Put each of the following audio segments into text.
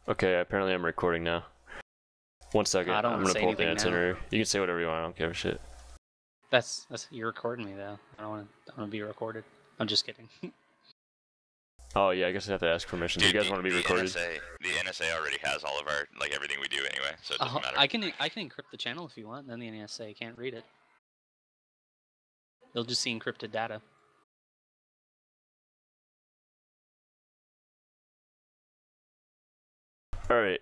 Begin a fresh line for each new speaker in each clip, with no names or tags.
Okay, apparently I'm recording now. 1 second, I'm gonna pull up the itinerary. You can say whatever you want, I don't give a shit.
That's you're recording me though. I don't want to be recorded. I'm just kidding.
Oh yeah, I guess I have to ask permission. Do you guys want to be recorded?
The NSA already has all of our everything we do anyway, so it doesn't matter.
I can encrypt the channel if you want, then the NSA can't read it. They'll just see encrypted data.
Alright,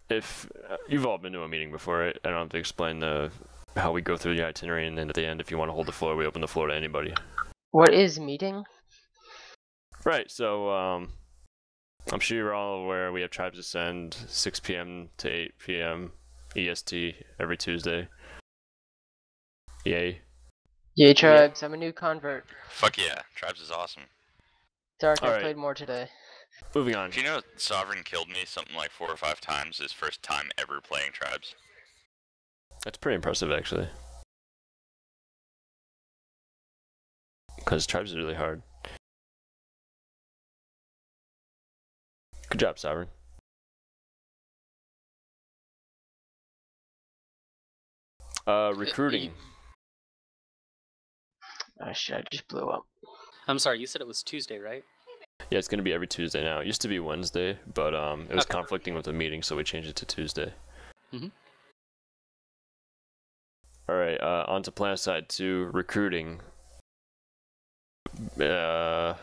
if you've all been to a meeting before, right? I don't have to explain how we go through the itinerary, and then at the end, if you want to hold the floor, we open the floor to anybody.
What is meeting?
Right, so I'm sure you're all aware we have Tribes Ascend 6 p.m. to 8 p.m. EST every Tuesday. Yay.
Yay, Tribes, I'm a new convert.
Fuck yeah, Tribes is awesome.
Dark, I played more today.
Moving on.
Do you know Sovereign killed me something like 4 or 5 times his first time ever playing Tribes?
That's pretty impressive, actually. Because Tribes is really hard. Good job, Sovereign. Recruiting.
Oh shit, I just blew up.
I'm sorry, you said it was Tuesday, right?
Yeah, it's going to be every Tuesday now. It used to be Wednesday, but it was conflicting with the meeting, so we changed it to Tuesday.
Mm-hmm.
Alright, on to Planetside 2, recruiting. I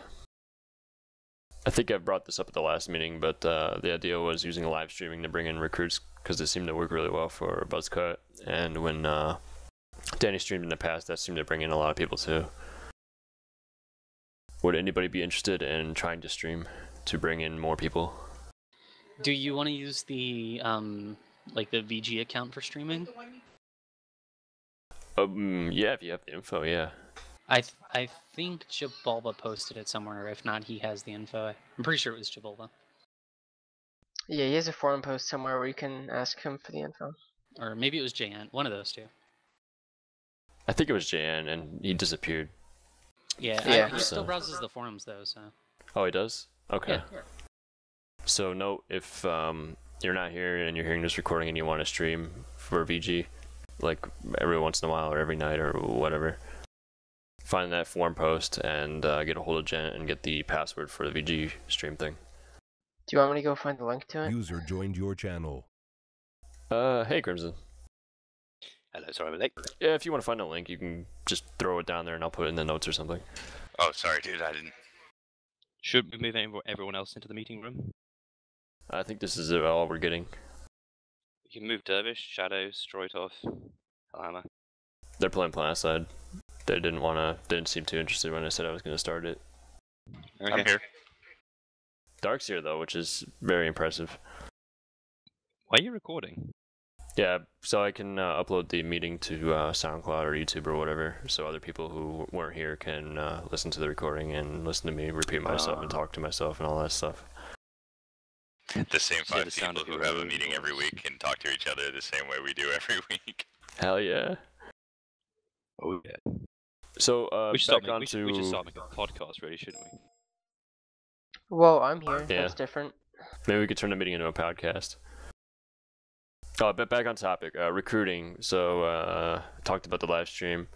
think I brought this up at the last meeting, but the idea was using live streaming to bring in recruits because it seemed to work really well for Buzzcut. And when Danny streamed in the past, that seemed to bring in a lot of people too. Would anybody be interested in trying to stream to bring in more people?
Do you want to use the like the VG account for streaming?
Yeah, if you have the info, yeah.
I think Jabolba posted it somewhere. If not, he has the info. I'm pretty sure it was Jabolba.
Yeah, he has a forum post somewhere where you can ask him for the info.
Or maybe it was JN. One of those two.
I think it was JN, and he disappeared.
Yeah. He still browses the forums though, so.
Oh, he does? Okay.
Yeah.
So note, if you're not here and you're hearing this recording and you want to stream for VG, like every once in a while or every night or whatever, find that forum post and get a hold of Jen and get the password for the VG stream thing.
Do you want me to go find the link to it?
User joined your channel.
Hey Crimson.
Hello, sorry I'm late.
Yeah, if you want to find a link, you can just throw it down there and I'll put it in the notes or something.
Oh, sorry dude, I didn't.
Should we move everyone else into the meeting room?
I think this is all we're getting.
You can move Dervish, Shadow, Stroitov, Alhama.
They're playing Planetside. They didn't seem too interested when I said I was going to start it.
Okay.
I'm here.
Dark's here though, which is very impressive.
Why are you recording?
Yeah, so I can upload the meeting to SoundCloud or YouTube or whatever, so other people who weren't here can listen to the recording and listen to me repeat myself and talk to myself and all that stuff.
The same 5 people who have a meeting every week can talk to each other the same way we do every week.
Hell yeah.
Oh yeah.
So
we should
back onto...
we should start making a podcast, really, shouldn't we?
Well, I'm here.
Yeah.
That's different.
Maybe we could turn the meeting into a podcast. Oh, but back on topic, recruiting. So talked about the live stream.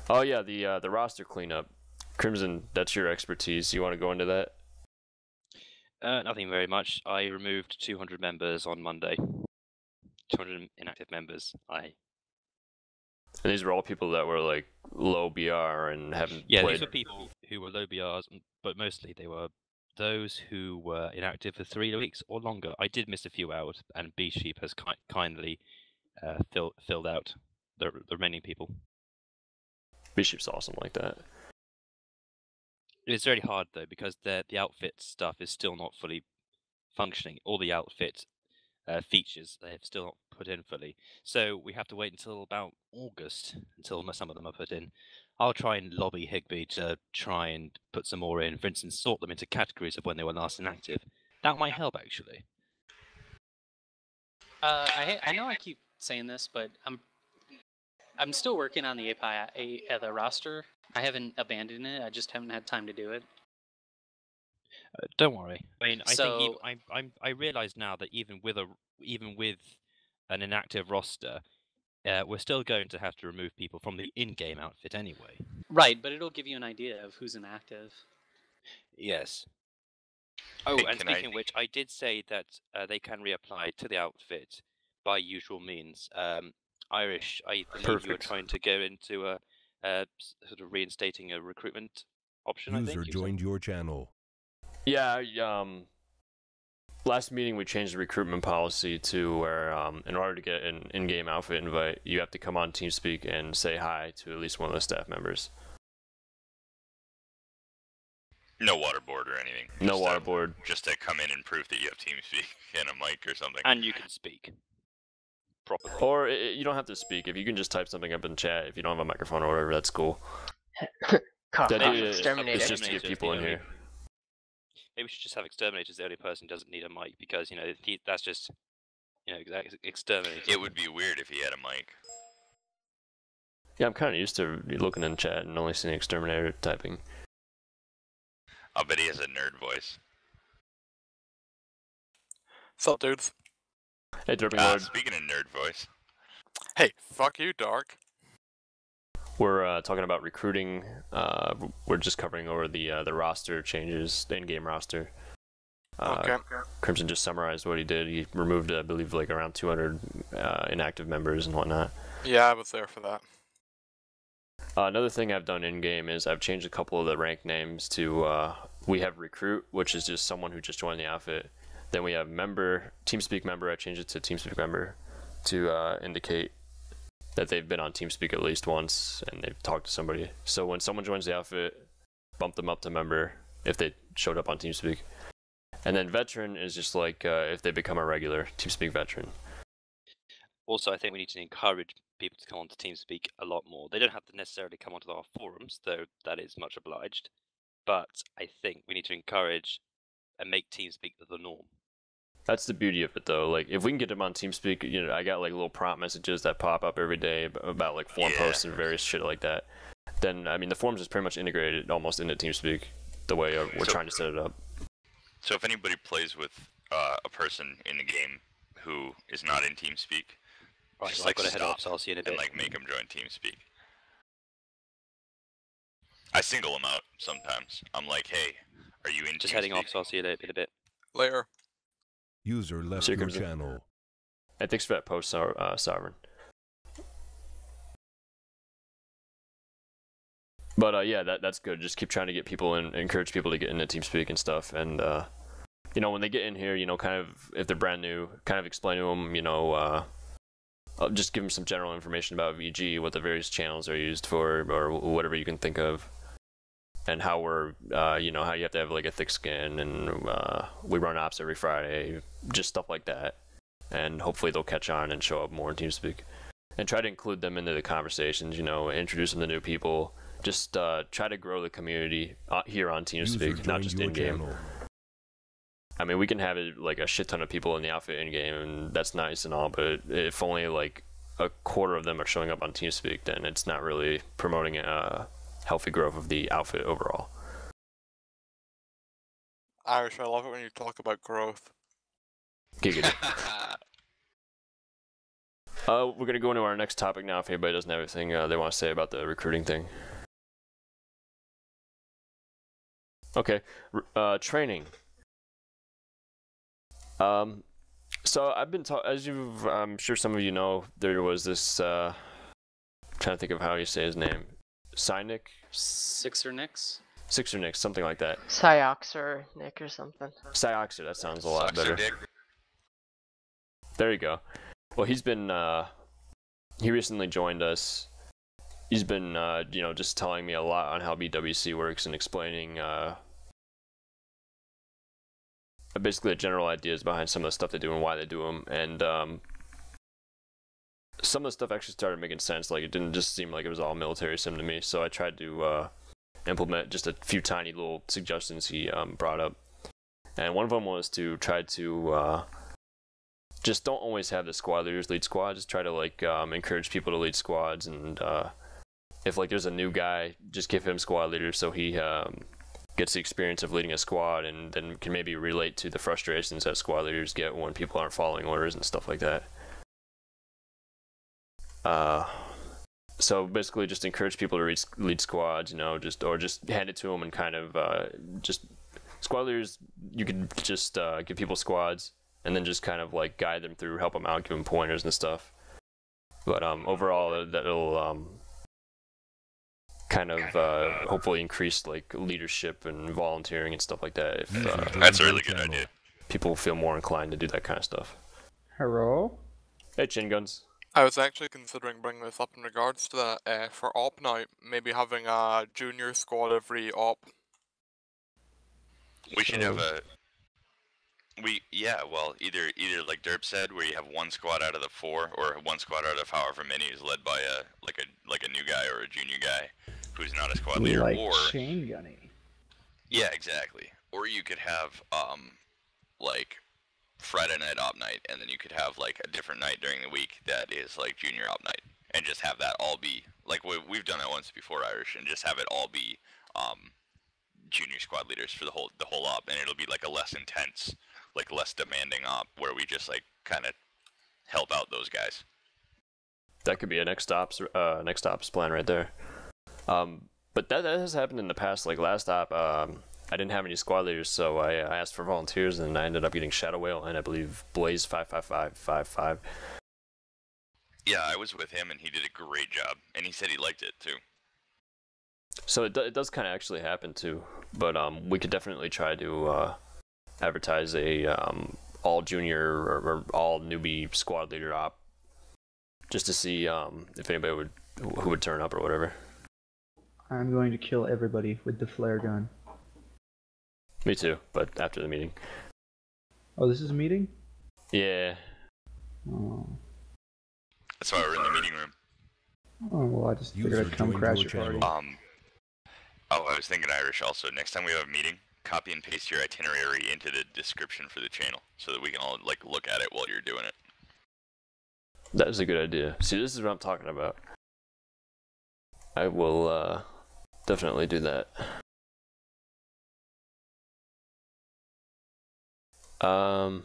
Oh yeah, the roster cleanup. Crimson, that's your expertise. You want to go into that?
Nothing very much. I removed 200 members on Monday. 200 inactive members.
And these were all people that were like low BR and haven't
Yeah,
played.
these were people who were low BRs, but mostly they were those who were inactive for 3 weeks or longer. I did miss a few out, and B Sheep has kindly filled out the remaining people.
B Sheep's awesome like that.
It's very hard though because the outfit stuff is still not fully functioning. All the outfit features they have still not put in fully. So we have to wait until about August until some of them are put in. I'll try and lobby Higby to try and put some more in. For instance, sort them into categories of when they were last inactive. That might help actually.
I know I keep saying this, but I'm still working on the API the roster. I haven't abandoned it. I just haven't had time to do it.
Don't worry. I mean,
So-
I realise now that even with an inactive roster, we're still going to have to remove people from the in-game outfit anyway.
Right, but it'll give you an idea of who's inactive.
Yes. Oh,
Hey,
and
can
speaking of which, I did say that they can reapply to the outfit by usual means. Irish, I believe you were
Perfect.
trying to go into sort of reinstating a recruitment option. I
User
think.
joined your channel.
Yeah, last meeting we changed the recruitment policy to where in order to get an in-game outfit invite, you have to come on TeamSpeak and say hi to at least one of the staff members.
No waterboard or anything.
No
Just to-
waterboard.
Just to come in and prove that you have TeamSpeak and a mic or something.
And you can speak properly.
Or you don't have to speak. If you can just type something up in chat, if you don't have a microphone or whatever, that's cool.
Cough,
That
cough,
is-
exterminator.
It's just to get people in here.
Maybe we should just have exterminators. The only person who doesn't need a mic because that's just exterminator.
It would be weird if he had a mic.
Yeah, I'm kind of used to looking in chat and only seeing exterminator typing.
I'll bet he has a nerd voice.
Sup, dudes?
Hey, Derping Lord.
Speaking of nerd voice,
Hey, fuck you, Dark.
We're talking about recruiting. We're just covering over the roster changes, the in-game roster.
Okay.
Crimson just summarized what he did. He removed, I believe, like around 200 inactive members and whatnot.
Yeah, I was there for that.
Another thing I've done in-game is I've changed a couple of the rank names to, we have Recruit, which is just someone who just joined the outfit. Then we have Member, TeamSpeak Member, I changed it to TeamSpeak Member to indicate that they've been on TeamSpeak at least once and they've talked to somebody. So when someone joins the outfit, bump them up to Member if they showed up on TeamSpeak. And then Veteran is just like if they become a regular TeamSpeak Veteran.
Also, I think we need to encourage people to come onto TeamSpeak a lot more. They don't have to necessarily come onto our forums, though that is much obliged. But I think we need to encourage and make TeamSpeak the norm.
That's the beauty of it, though. Like, if we can get them on TeamSpeak, I got like little prompt messages that pop up every day about like forum posts and various shit like that. Then, I mean, the forums is pretty much integrated almost into TeamSpeak the way we're trying to set it up.
so if anybody plays with a person in the game who is not in TeamSpeak,
Right,
just
well,
like
I've got to head off,
stop
so I'll see you in a bit.
and like make them join TeamSpeak. I single them out sometimes. I'm like, hey, are you in
Just
TeamSpeak?
heading off, so I'll see you in a bit.
Later.
User left
Sure,
your
Crimson.
channel.
And thanks for that post, Sovereign. But yeah, that's good. Just keep trying to get people in, encourage people to get into TeamSpeak and stuff. And when they get in here, kind of if they're brand new, kind of explain to them, just give them some general information about VG, what the various channels are used for, or whatever you can think of, and how we're, how you have to have like a thick skin, and we run ops every Friday, just stuff like that. And hopefully they'll catch on and show up more in TeamSpeak, and try to include them into the conversations. Introduce them to new people. Just try to grow the community here on
User
TeamSpeak, not
joined
just
your
in game.
channel.
I mean, we can have it like a shit ton of people in the outfit in game, and that's nice and all. But if only like a quarter of them are showing up on TeamSpeak, then it's not really promoting a healthy growth of the outfit overall.
Irish, I love it when you talk about growth.
Giggity. We're gonna go into our next topic now. If anybody doesn't have anything they want to say about the recruiting thing. Okay, training. So I've been as I'm sure some of you know, there was this trying to think of how you say his name, sioxernic, sioxernic, something like that.
Sioxernic or something.
Sioxer, that sounds a lot
Sucks your
better.
dick.
There you go. Well, he's been he recently joined us. He's been just telling me a lot on how BWC works and explaining basically the general ideas behind some of the stuff they do and why they do them. And some of the stuff actually started making sense. Like, it didn't just seem like it was all military sim to me. So I tried to implement just a few tiny little suggestions he brought up. And one of them was to try to just don't always have the squad leaders lead squads. Just try to encourage people to lead squads. And if like there's a new guy, just give him squad leader so he gets the experience of leading a squad, and then can maybe relate to the frustrations that squad leaders get when people aren't following orders and stuff like that. So basically, just encourage people to lead squads, you know, just hand it to them and kind of just squad leaders. You could just give people squads and then just kind of like guide them through, help them out, give them pointers and stuff. But overall, that'll kind of hopefully increase like leadership and volunteering and stuff like that. If
That's a really good idea.
people feel more inclined to do that kind of stuff.
Hello?
Hey, Chin Guns.
I was actually considering bringing this up in regards to that for op night, maybe having a junior squad every op.
We should have a. Well, either like Derp said, where you have one squad out of the 4, or one squad out of however many is led by a new guy or a junior guy who's not a squad leader,
Like
or
chain gunny.
yeah, exactly. Or you could have like Friday night op night, and then you could have like a different night during the week that is like junior op night, and just have that all be like we've done that once before, Irish, and just have it all be junior squad leaders for the whole op, and it'll be like a less intense, like less demanding op where we just like kind of help out those guys.
That could be a next ops plan right there. But that has happened in the past. Like last op, I didn't have any squad leaders, so I asked for volunteers, and I ended up getting Shadow Whale and I believe Blaze 55555.
Yeah, I was with him, and he did a great job, and he said he liked it too.
So it does kind of actually happen too, but we could definitely try to advertise a all junior or all newbie squad leader op, just to see if anybody who would turn up or whatever.
I'm going to kill everybody with the flare gun.
Me too, but after the meeting.
Oh, this is a meeting?
Yeah.
Oh.
That's why we're in the meeting room.
Oh, well, I just figured I'd come crash your party.
Oh, I was thinking, Irish, also, next time we have a meeting, copy and paste your itinerary into the description for the channel, so that we can all, like, look at it while you're doing it.
That is a good idea. See, this is what I'm talking about. I will definitely do that. Oh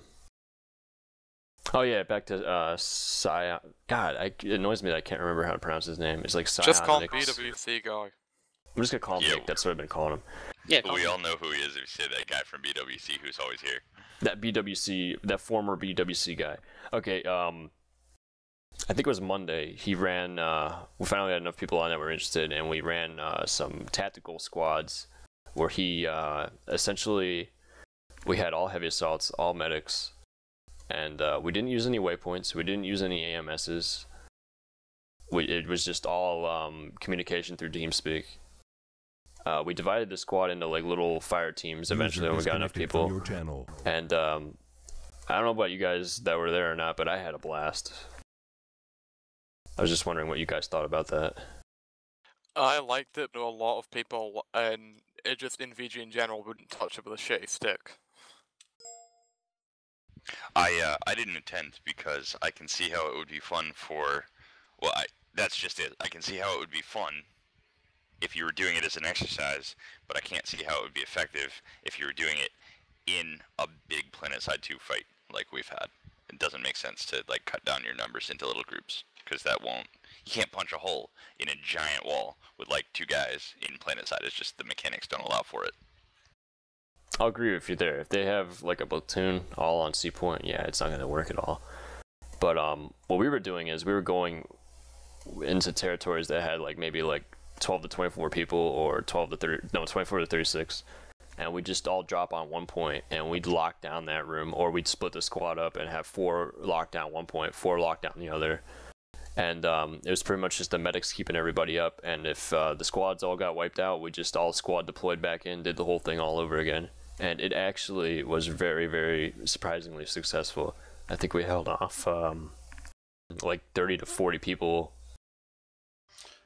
yeah, back to Sion. God, it annoys me that I can't remember how to pronounce his name. It's like Sion.
Just call him BWC guy.
I'm just gonna call him Nick. That's what I've been calling him.
Yeah,
But we all know who he is if you say that guy from BWC who's always here.
That BWC, that former BWC guy. Okay, I think it was Monday. He ran. We finally had enough people on that were interested, and we ran some tactical squads where he essentially we had all heavy assaults, all medics, and we didn't use any waypoints. We didn't use any AMSs. It was just all communication through TeamSpeak. We divided the squad into like little fire teams eventually when we got enough people. And I don't know about you guys that were there or not, but I had a blast. I was just wondering what you guys thought about that.
I liked it, but a lot of people, and it just in VG in general, wouldn't touch it with a shitty stick.
I didn't attend because I can see how it would be fun for. Well, that's just it. I can see how it would be fun if you were doing it as an exercise, but I can't see how it would be effective if you were doing it in a big Planetside 2 fight like we've had. It doesn't make sense to like cut down your numbers into little groups, because that won't. You can't punch a hole in a giant wall with like 2 guys in Planetside. It's just the mechanics don't allow for it.
I'll agree with you there. If they have like a platoon all on C point, yeah, it's not going to work at all. But what we were doing is we were going into territories that had like maybe like 12 to 24 people or 24 to 36, and we'd just all drop on one point and we'd lock down that room, or we'd split the squad up and have 4 locked down one point, 4 locked down the other. And it was pretty much just the medics keeping everybody up, and if the squads all got wiped out, we just all squad deployed back in, did the whole thing all over again. And it actually was very, very surprisingly successful. I think we held off like 30 to 40 people.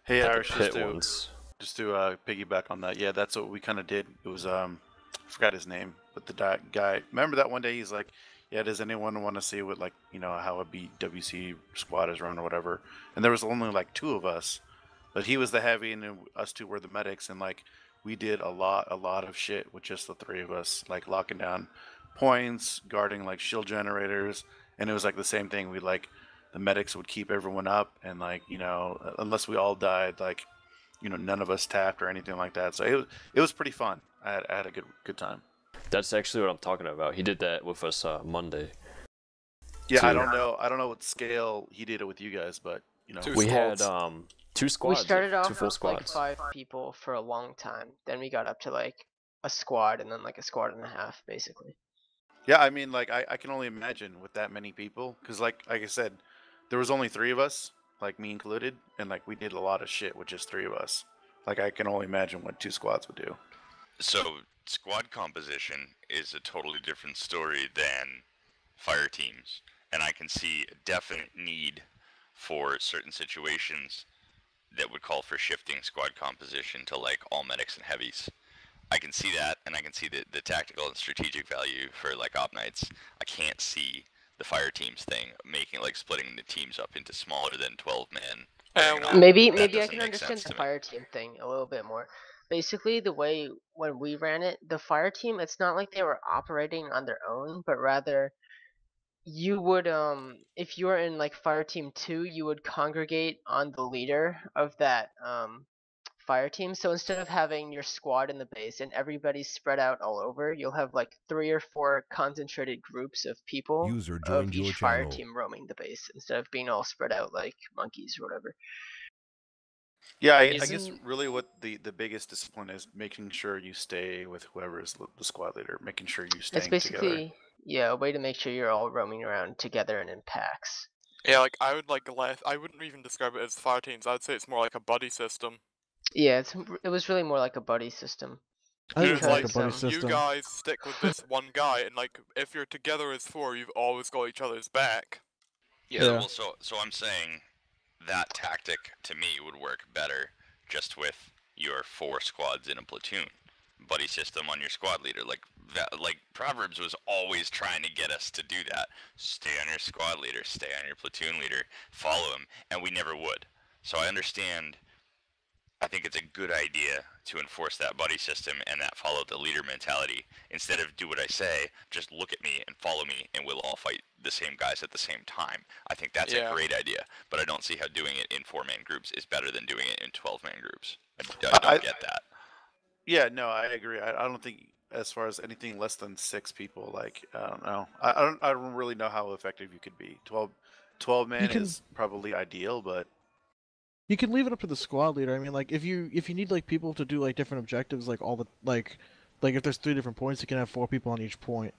Hey,
at the
Irish,
pit once.
just to piggyback on that. Yeah, that's what we kind of did. It was I forgot his name, but the guy. Remember that one day he's like, "Yeah, does anyone want to see what like how a BWC squad is run or whatever?" And there was only like 2 of us, but he was the heavy and us 2 were the medics, and like we did a lot of shit with just the three of us, like locking down points, guarding like shield generators, and it was like the same thing. We like the medics would keep everyone up, and like unless we all died, like none of us tapped or anything like that. So it was pretty fun. I had a good time.
That's actually what I'm talking about. He did that with us Monday.
Yeah,
too.
I don't know what scale he did it with you guys, but
we had 2 squads.
We started off
2 full
with
squads.
like 5 people for a long time. Then we got up to like a squad, and then like a squad and a half, basically.
Yeah, I mean, like I can only imagine with that many people, because like I said, there was only 3 of us, like me included, and like we did a lot of shit with just 3 of us. Like I can only imagine what 2 squads would do.
So squad composition is a totally different story than fire teams, and I can see a definite need for certain situations that would call for shifting squad composition to like all medics and heavies. I can see that, and I can see the tactical and strategic value for like op nights. I can't see the fire teams thing making like splitting the teams up into smaller than 12 men.
Maybe
That
I
doesn't
can
make
understand
sense
the
to me.
fire team thing a little bit more. Basically, the way when we ran it, the fire team, it's not like they were operating on their own, but rather you would if you were in like fire team 2, you would congregate on the leader of that fire team. So instead of having your squad in the base and everybody spread out all over, you'll have like 3 or 4 concentrated groups of people
User
of
joined your
each fire
channel.
team roaming the base instead of being all spread out like monkeys or whatever.
Yeah, I guess
Isn't-
really what the biggest discipline is making sure you stay with whoever is the squad leader, making sure you stay
It's
together.
basically a way to make sure you're all roaming around together and in packs.
Yeah, like I wouldn't even describe it as fire teams. I'd say it's more like a buddy system.
Yeah, it was really more like a buddy system.
I think
It's
it's like a
Because,
buddy
um,
system.
You guys stick with this one guy, and like if you're together as 4, you've always got each other's back.
Yeah,
Yeah.
well, so I'm saying that tactic to me would work better just with your 4 squads in a platoon, buddy system on your squad leader. Like that, like Proverbs was always trying to get us to do that. Stay on your squad leader, stay on your platoon leader, follow him, and we never would. So I understand. I think it's a good idea to enforce that buddy system and that follow the leader mentality. Instead of do what I say, just look at me and follow me and we'll all fight the same guys at the same time. I think that's a great idea, but I don't see how doing it in 4-man groups is better than doing it in 12-man groups. I don't get that.
Yeah, no, I agree. I don't think as far as anything less than 6 people, like I don't know. I don't really know how effective you could be. 12 man is probably ideal, but
You can leave it up to the squad leader. I mean, like if you need like people to do like different objectives, like all the like if there's 3 different points, you can have 4 people on each point.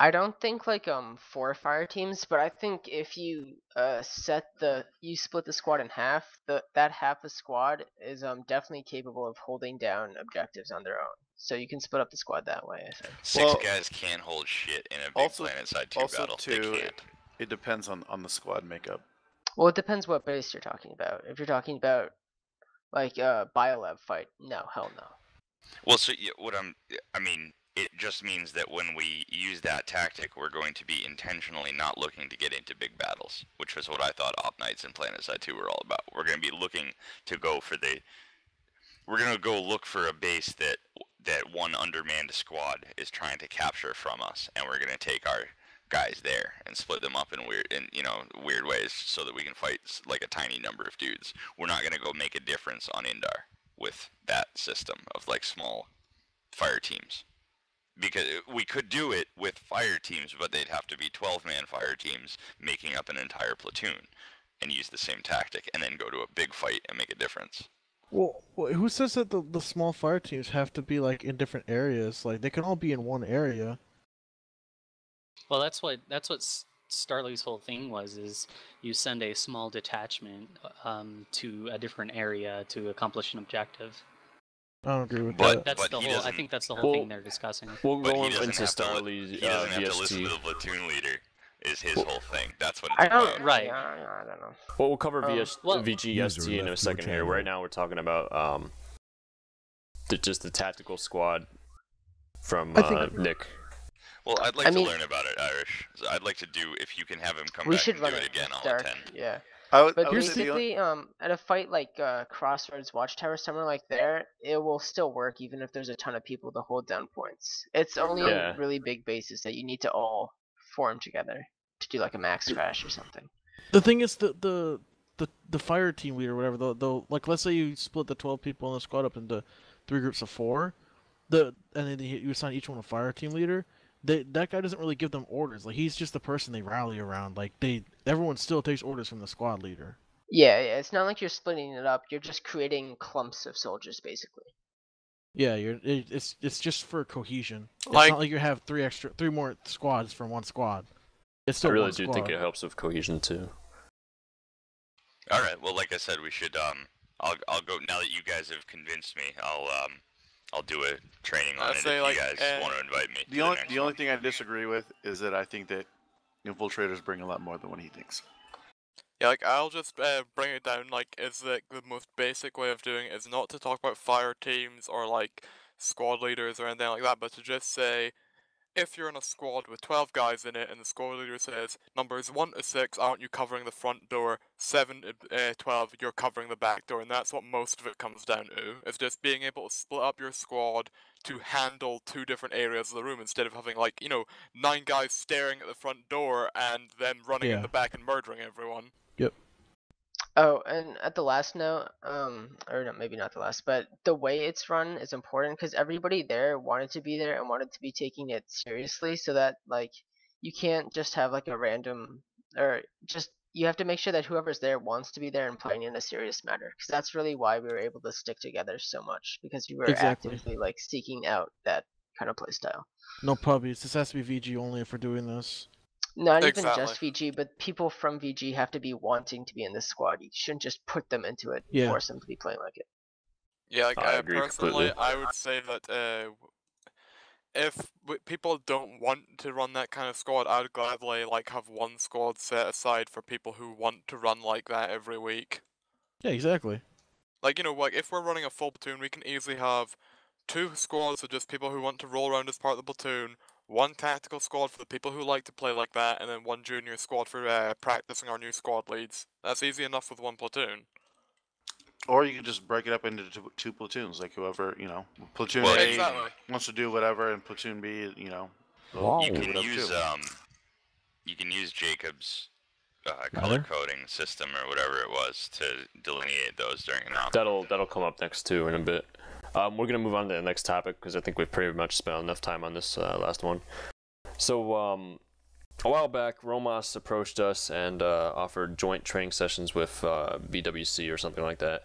I don't think like 4 fire teams, but I think if you you split the squad in half, that half a squad is definitely capable of holding down objectives on their own. So you can split up the squad that way, I think.
6 guys can't hold shit in a big Planetside 2 battle. They can't.
It depends on the squad makeup.
Well, it depends what base you're talking about. If you're talking about like a biolab fight, no, hell no.
Well, so I mean, it just means that when we use that tactic, we're going to be intentionally not looking to get into big battles, which was what I thought Op Nights and Planetside 2 were all about. We're going to be looking to go for we're going to go look for a base that one undermanned squad is trying to capture from us, and we're going to take our guys there and split them up in weird ways so that we can fight like a tiny number of dudes. We're not going to go make a difference on Indar with that system of like small fire teams, because we could do it with fire teams, but they'd have to be 12-man fire teams making up an entire platoon and use the same tactic and then go to a big fight and make a difference.
Well, who says that the small fire teams have to be like in different areas? Like they can all be in one area.
Well, that's what Starly's whole thing was, is you send a small detachment to a different area to accomplish an objective.
I don't agree with
But-
that.
That's the whole. I think that's the whole thing they're discussing.
We'll
But
go
he doesn't
into
have to
Starly's
he doesn't have to listen
VST.
to the platoon leader. Is his whole thing. That's what it's
I don't.
about.
Right.
Yeah, I don't know.
Well, we'll cover
well-
VGST in a
User
second
left
here.
your
Right
channel.
now we're talking about just the tactical squad from
I think-
Nick.
Well, I'd like
I
to
mean-
learn about it, Irish. So I'd like to do, if you can have him come
We
back
should
and
run
do
it
it again,
with
I'll
Dark.
attend.
Yeah.
I
But
would say the
basically, at a fight like Crossroads Watchtower, somewhere like there, it will still work even if there's a ton of people to hold down points. It's only in
Yeah.
really big bases that you need to all form together to do like a max crash or something.
The thing is, the fire team leader, whatever, the like, let's say you split the 12 people in the squad up into 3 groups of 4, and then you assign each one a fire team leader. That guy doesn't really give them orders. Like, he's just the person they rally around. Like, everyone still takes orders from the squad leader.
Yeah, it's not like you're splitting it up. You're just creating clumps of soldiers, basically.
Yeah, it's just for cohesion. It's
Like-
not like you have 3 more squads from one squad. It's
I
still
really
one
do
squad.
think it helps with cohesion too.
All right. Well, like I said, we should. I'll go now that you guys have convinced me. I'll do a training on
I'd
it
say,
if
like,
you guys want to invite me.
the only thing I disagree with is that I think that infiltrators bring a lot more than what he thinks.
Yeah, like, I'll just bring it down, like, is that the most basic way of doing it is not to talk about fire teams or, like, squad leaders or anything like that, but to just say, if you're in a squad with 12 guys in it and the squad leader says, numbers 1 to 6, aren't you covering the front door, 7 to 12, you're covering the back door, and that's what most of it comes down to. It's just being able to split up your squad to handle 2 different areas of the room instead of having, like, 9 guys staring at the front door and then running in
Yeah.
the back and murdering everyone.
Oh, and at the last note, or no, maybe not the last, but the way it's run is important because everybody there wanted to be there and wanted to be taking it seriously, so that like you can't just have like a random, or just you have to make sure that whoever's there wants to be there and playing in a serious manner, because that's really why we were able to stick together so much, because we were
Exactly.
actively like seeking out that kind of play style.
No puppies. This has to be VG only if we're doing this.
Not even
Exactly.
just VG, but people from VG have to be wanting to be in this squad. You shouldn't just put them into it,
Yeah.
force them to be playing like it.
Yeah, like,
I agree
personally,
completely.
I would say that if people don't want to run that kind of squad, I would gladly like have one squad set aside for people who want to run like that every week.
Yeah, exactly.
Like, like if we're running a full platoon, we can easily have 2 squads of just people who want to roll around as part of the platoon, 1 tactical squad for the people who like to play like that, and then 1 junior squad for practicing our new squad leads. That's easy enough with 1 platoon.
Or you can just break it up into 2 platoons, like whoever, platoon
Well,
A
exactly.
wants to do whatever, and platoon B,
Wow.
You
do
can
it up
use
too.
you can use Jacob's color
Rather?
coding system or whatever it was to delineate those during an op.
That'll come up next too in a bit. We're gonna move on to the next topic because I think we've pretty much spent enough time on this last one. So a while back, Romas approached us and offered joint training sessions with BWC or something like that.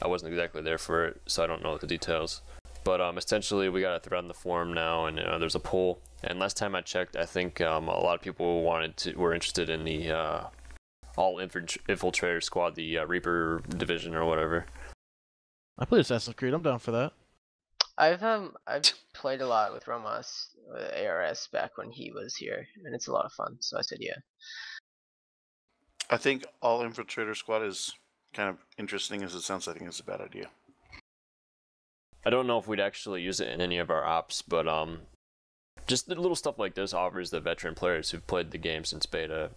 I wasn't exactly there for it, so I don't know the details. But essentially, we got a thread on the forum now, and there's a poll. And last time I checked, I think a lot of people were interested in the all infiltrator squad, the Reaper division or whatever.
I played Assassin's Creed. I'm down for that.
I've played a lot with Romas ARS back when he was here, and it's a lot of fun. So I said yeah.
I think all infiltrator squad is kind of interesting as it sounds. I think it's a bad idea.
I don't know if we'd actually use it in any of our ops, but just the little stuff like this offers the veteran players who've played the game since beta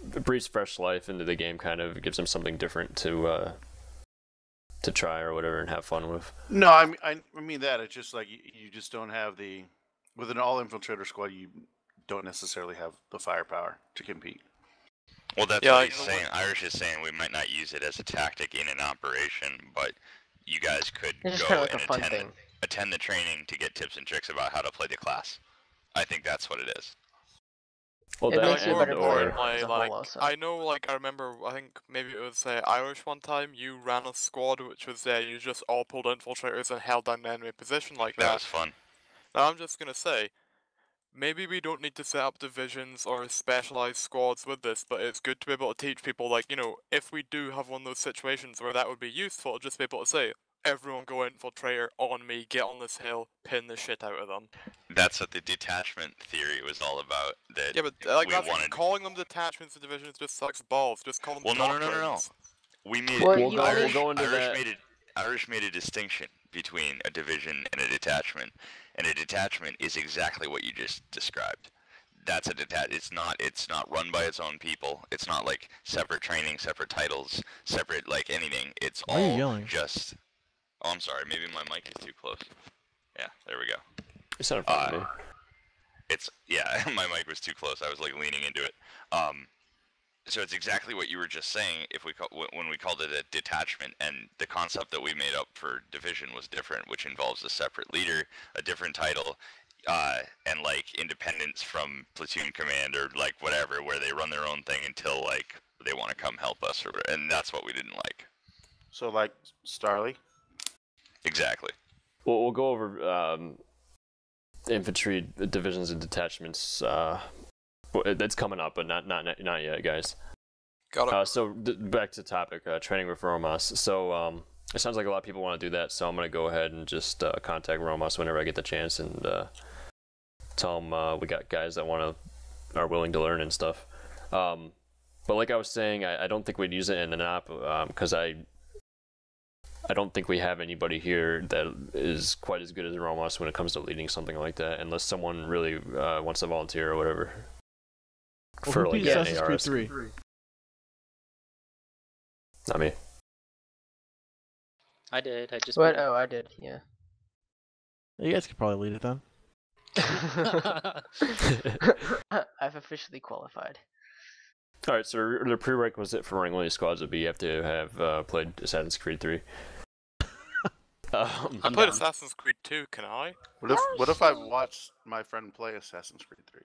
breathes fresh life into the game, kind of gives them something different to try or whatever and have fun with.
No, I mean that. It's just like you just don't have with an all infiltrator squad, you don't necessarily have the firepower to compete.
Well, that's
Yeah,
what
like,
he's saying. Irish is saying we might not use it as a tactic in an operation, but you guys could
It's just
go
kind of like
and
a fun thing.
attend the training to get tips and tricks about how to play the class. I think that's what it is.
Well,
It
that
makes you a better
and/or
player.
Importantly,
as a whole
like,
also.
I know, like, I remember, I think maybe it was Irish one time, you ran a squad which was you just all pulled infiltrators and held down the enemy position like
That
that.
was fun.
Now I'm just gonna say, maybe we don't need to set up divisions or specialized squads with this, but it's good to be able to teach people, like, if we do have one of those situations where that would be useful, just be able to say, everyone go infiltrator on me, get on this hill, pin the shit out of them.
That's what the detachment theory was all about. That
Yeah, but like
we
that's
wanted.
calling them detachments and divisions just sucks balls. Just call them
Well, no.
doctrines.
We made
Well,
We'll
you
go-
only-
we'll go into
Irish
that.
Irish made a distinction between a division and a detachment is exactly what you just described. that's a detached. It's not run by its own people. It's not like separate training, separate titles, separate like anything. It's
Why are you
all
yelling?
just. Oh, I'm sorry. Maybe my mic is too close. Yeah, there we go.
It's not in front of me.
It's yeah, my mic was too close. I was like leaning into it. So it's exactly what you were just saying. If we when we called it a detachment, and the concept that we made up for division was different, which involves a separate leader, a different title, and like independence from platoon command or like whatever, where they run their own thing until like they want to come help us, or and that's what we didn't like.
So like Starly.
Exactly.
Well, we'll go over infantry divisions and detachments. It's coming up, but not yet, guys.
Got it.
So back to the topic, training with Romas. So it sounds like a lot of people want to do that, so I'm going to go ahead and just contact Romas whenever I get the chance and tell them we got guys that are willing to learn and stuff. But like I was saying, I don't think we'd use it in an app because I don't think we have anybody here that is quite as good as Romas when it comes to leading something like that, unless someone really wants to volunteer or whatever.
Well,
For
who
like
beat Assassin's Creed
ARs.
3?
Not me.
I did. I just.
What? Oh, I did. Yeah.
You guys could probably lead it then.
I've officially qualified.
All right, so the prerequisite for running one of these squads would be you have to have played Assassin's Creed 3.
I
I'm
played
down.
Assassin's Creed 2, can I?
What if I watched my friend play Assassin's Creed 3?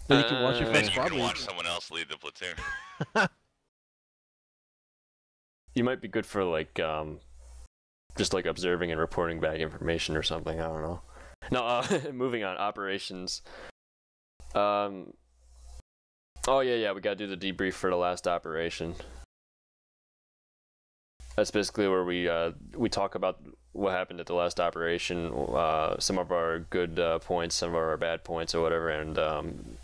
Then you can watch your
Then
friend's
you
squad
can
lead.
watch someone else lead the platoon.
You might be good for like just like observing and reporting back information or something. I don't know. No, moving on. Operations. Oh yeah, we gotta do the debrief for the last operation. That's basically where we talk about what happened at the last operation, some of our good points, some of our bad points, or whatever, and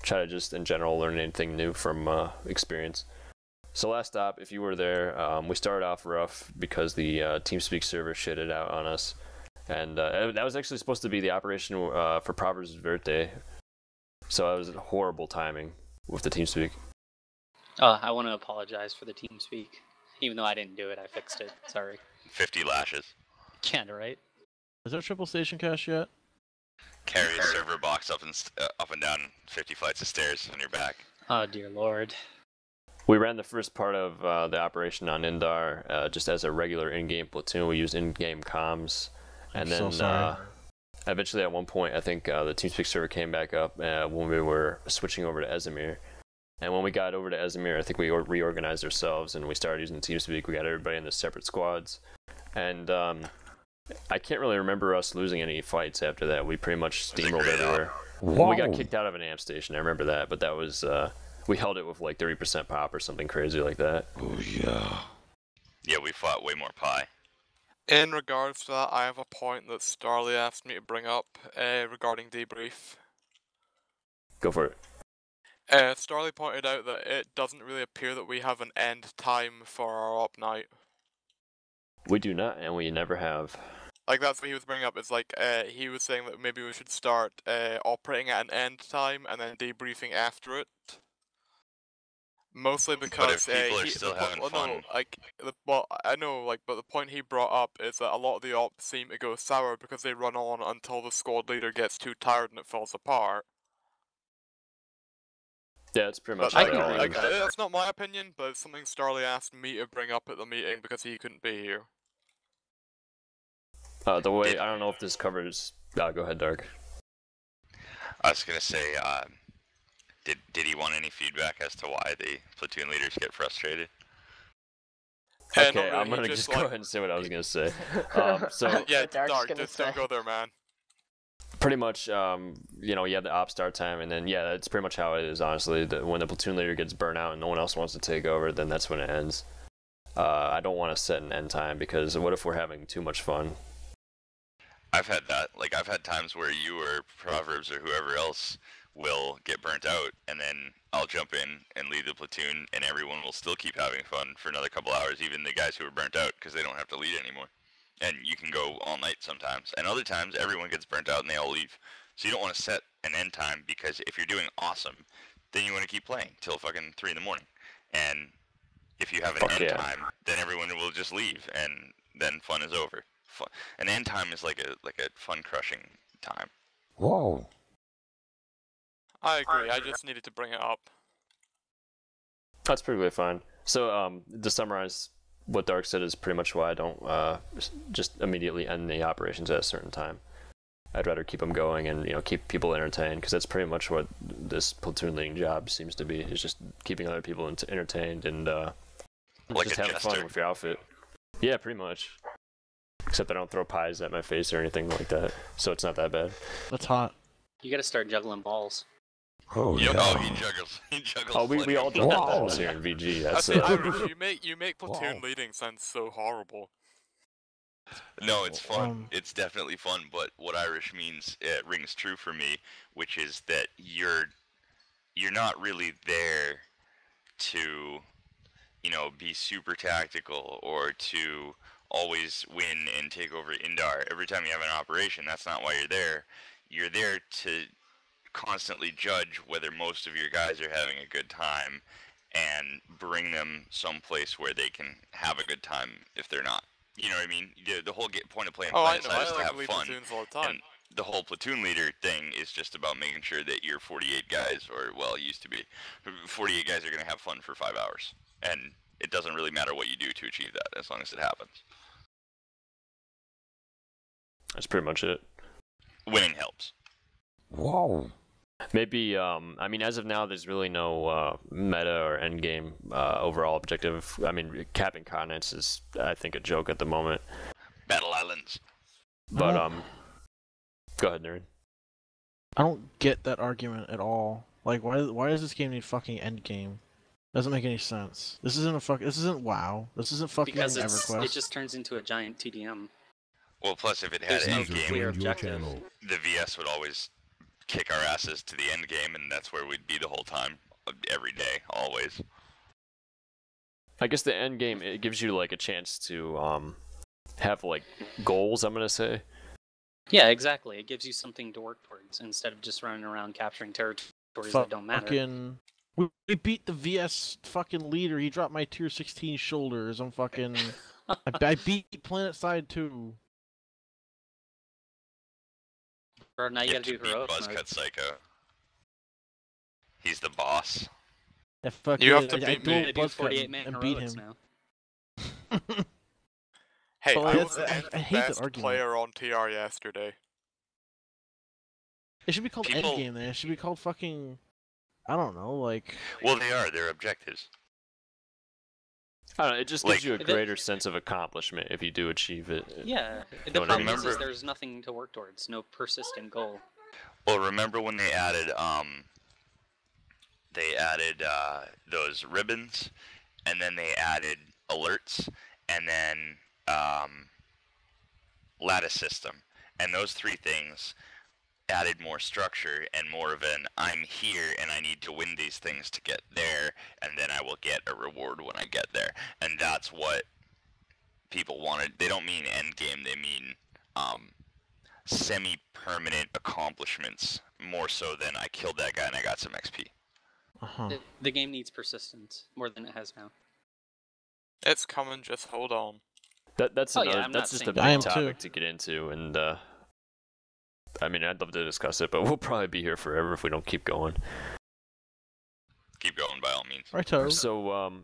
try to just in general learn anything new from experience. So last stop, if you were there, we started off rough because the TeamSpeak server shitted out on us, and that was actually supposed to be the operation for Proverbs' birthday, so that was horrible timing with the TeamSpeak.
I want to apologize for the TeamSpeak. Even though I didn't do it, I fixed it. Sorry.
50 lashes.
Kinda right.
Is there triple station cache yet?
Carry a server box up and down 50 flights of stairs on your back.
Oh dear lord.
We ran the first part of the operation on Indar just as a regular in-game platoon. We used in-game comms, and
I'm
then
so sorry.
eventually at one point, I think the TeamSpeak server came back up when we were switching over to Ezimir. And when we got over to Ezimir, I think we reorganized ourselves and we started using TeamSpeak. We got everybody in the separate squads, and I can't really remember us losing any fights after that. We pretty much steamrolled everywhere. We got kicked out of an amp station. I remember that, but that was we held it with like 30% pop or something crazy like that.
Oh yeah.
Yeah, we fought way more pie.
In regards to that, I have a point that Starly asked me to bring up regarding debrief.
Go for it.
Starly pointed out that it doesn't really appear that we have an end time for our op night.
We do not, and we never have.
Like, that's what he was bringing up. It's like, he was saying that maybe we should start operating at an end time and then debriefing after it. Mostly because
But if people are still having fun.
I know, like, but the point he brought up is that a lot of the ops seem to go sour because they run on until the squad leader gets too tired and it falls apart.
Yeah, it's pretty much
But,
how they all
like,
end.
that's not my opinion, but it's something Starly asked me to bring up at the meeting because he couldn't be here.
The way, I don't know if this covers... go ahead, Dark.
I was gonna say, did he want any feedback as to why the platoon leaders get frustrated?
Okay,
not really,
I'm
he
gonna
just,
just go ahead and say what I was gonna say. So
Yeah,
Dark's
Dark,
gonna
just don't
say.
go there, man.
pretty much, you know, you have the op start time, and then yeah, that's pretty much how it is. Honestly, when the platoon leader gets burnt out and no one else wants to take over, then that's when it ends. I don't want to set an end time because what if we're having too much fun?
I've had that. Like, I've had times where you or Proverbs or whoever else will get burnt out, and then I'll jump in and lead the platoon, and everyone will still keep having fun for another couple hours, even the guys who are burnt out, because they don't have to lead anymore. And you can go all night sometimes. And other times, everyone gets burnt out and they all leave. So you don't want to set an end time, because if you're doing awesome, then you want to keep playing till fucking 3 in the morning. And if you have an end time, then everyone will just leave, and then fun is over. An end time is like a fun crushing time.
Whoa.
I agree. I just needed to bring it up.
That's perfectly fine. So, to summarize, what Dark said is pretty much why I don't just immediately end the operations at a certain time. I'd rather keep them going and keep people entertained, because that's pretty much what this platoon leading job seems to be, is just keeping other people entertained and
like
just
a
having fun with your outfit. Yeah, pretty much. Except I don't throw pies at my face or anything like that, so it's not that bad.
That's hot.
You gotta start juggling balls.
Oh,
Yep.
yeah.
Oh, he juggles. He juggles.
Oh, we all juggle balls here in VG. That's
You make platoon leading sound so horrible.
No, it's fun. It's definitely fun. But what Irish means, it rings true for me, which is that you're not really there to, be super tactical or to always win and take over Indar. Every time you have an operation, that's not why you're there. You're there to constantly judge whether most of your guys are having a good time and bring them someplace where they can have a good time if they're not. You know what I mean? The whole point of playing Planetside is to have fun.
All the time.
And the whole platoon leader thing is just about making sure that your 48 guys, or, well, it used to be, 48 guys are going to have fun for 5 hours. And it doesn't really matter what you do to achieve that, as long as it happens.
That's pretty much it.
Winning helps.
Whoa.
Maybe, as of now, there's really no meta or endgame overall objective. Capping continents is, I think, a joke at the moment.
Battle Islands.
But, go ahead, Nerd.
I don't get that argument at all. Like, why does this game need fucking endgame? Doesn't make any sense. This isn't WoW. This isn't fucking EverQuest.
It just turns into a giant TDM.
Well, plus if it had
There's no
endgame,
clear objective.
the VS would always kick our asses to the end game, and that's where we'd be the whole time, every day, always.
I guess the end game, it gives you like a chance to have like goals, I'm gonna say.
Yeah, exactly. It gives you something to work towards instead of just running around capturing territories that don't matter.
We beat the VS fucking leader. He dropped my tier 16 shoulders. I'm fucking. I beat Planetside too.
Bro, now you gotta do heroic mode.
Buzzcut Psycho. He's the boss.
Yeah,
you have to beat
me.
They do 48 man
and beat
heroics
him.
now.
Hey,
Well,
I
that's-
was the
I hate that
best
argument.
player on TR yesterday.
It should be called
People-
endgame. Then it should be called fucking. I don't know, like.
Well, they're objectives.
I don't know, it just
Like-
gives you a greater sense of accomplishment if you do achieve it.
Yeah, the
what I
problem is
remember-
there's nothing to work towards, no persistent goal.
Well, remember when they added those ribbons, and then they added alerts, and then lattice system, and those three things added more structure and more of an I'm here and I need to win these things to get there, and then I will get a reward when I get there. And that's what people wanted. They don't mean end game, they mean semi-permanent accomplishments, more so than I killed that guy and I got some XP.
The game needs persistence more than it has now.
It's coming, just hold on.
That's
Oh, yeah,
another,
I'm
that's
not
just a
saying
big
that. I am
topic to get into, and I'd love to discuss it, but we'll probably be here forever if we don't keep going.
Keep going by all means.
Righto.
So,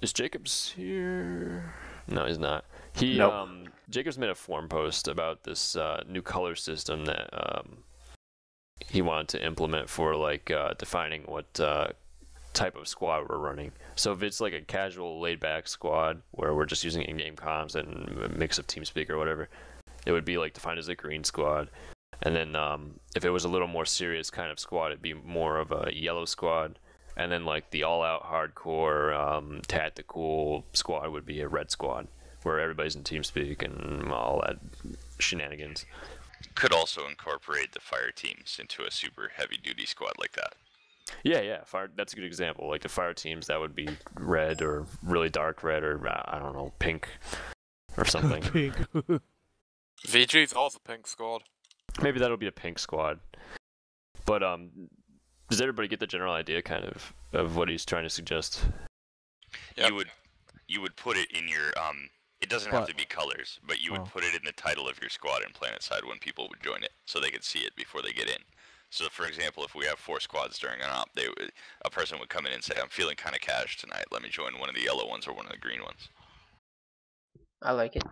is Jacobs here? No, he's not.
Nope.
Jacobs made a forum post about this new color system that he wanted to implement for like defining what type of squad we're running. So if it's like a casual laid-back squad where we're just using in-game comms and a mix of TeamSpeak or whatever, it would be like defined as a green squad. And then if it was a little more serious kind of squad, it'd be more of a yellow squad. And then like the all-out hardcore tactical squad would be a red squad, where everybody's in TeamSpeak and all that shenanigans.
Could also incorporate the fire teams into a super heavy-duty squad like that.
Yeah, fire. That's a good example. Like the fire teams, that would be red or really dark red or I don't know, pink or something.
Pink.
VG's also pink squad.
Maybe that'll be a pink squad. But does everybody get the general idea, kind of what he's trying to suggest?
Yep. You would put it in your It doesn't have to be colors, but you would
Oh.
put it in the title of your squad in Planetside when people would join it, so they could see it before they get in. So, for example, if we have 4 squads during an op, a person would come in and say, "I'm feeling kind of cash tonight. Let me join one of the yellow ones or one of the green ones."
I like it.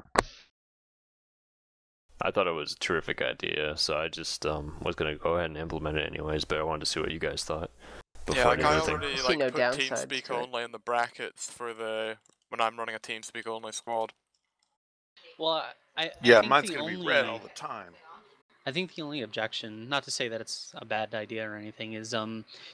I thought it was a terrific idea, so I just was gonna go ahead and implement it anyways. But I wanted to see what you guys thought.
Yeah, like I
anything.
already
See no
put
downsides
TeamSpeak
to it.
only in the brackets for when I'm running a TeamSpeak only squad.
Well, I
Yeah,
think
mine's
the
gonna
only,
be red all the time.
I think the only objection, not to say that it's a bad idea or anything, is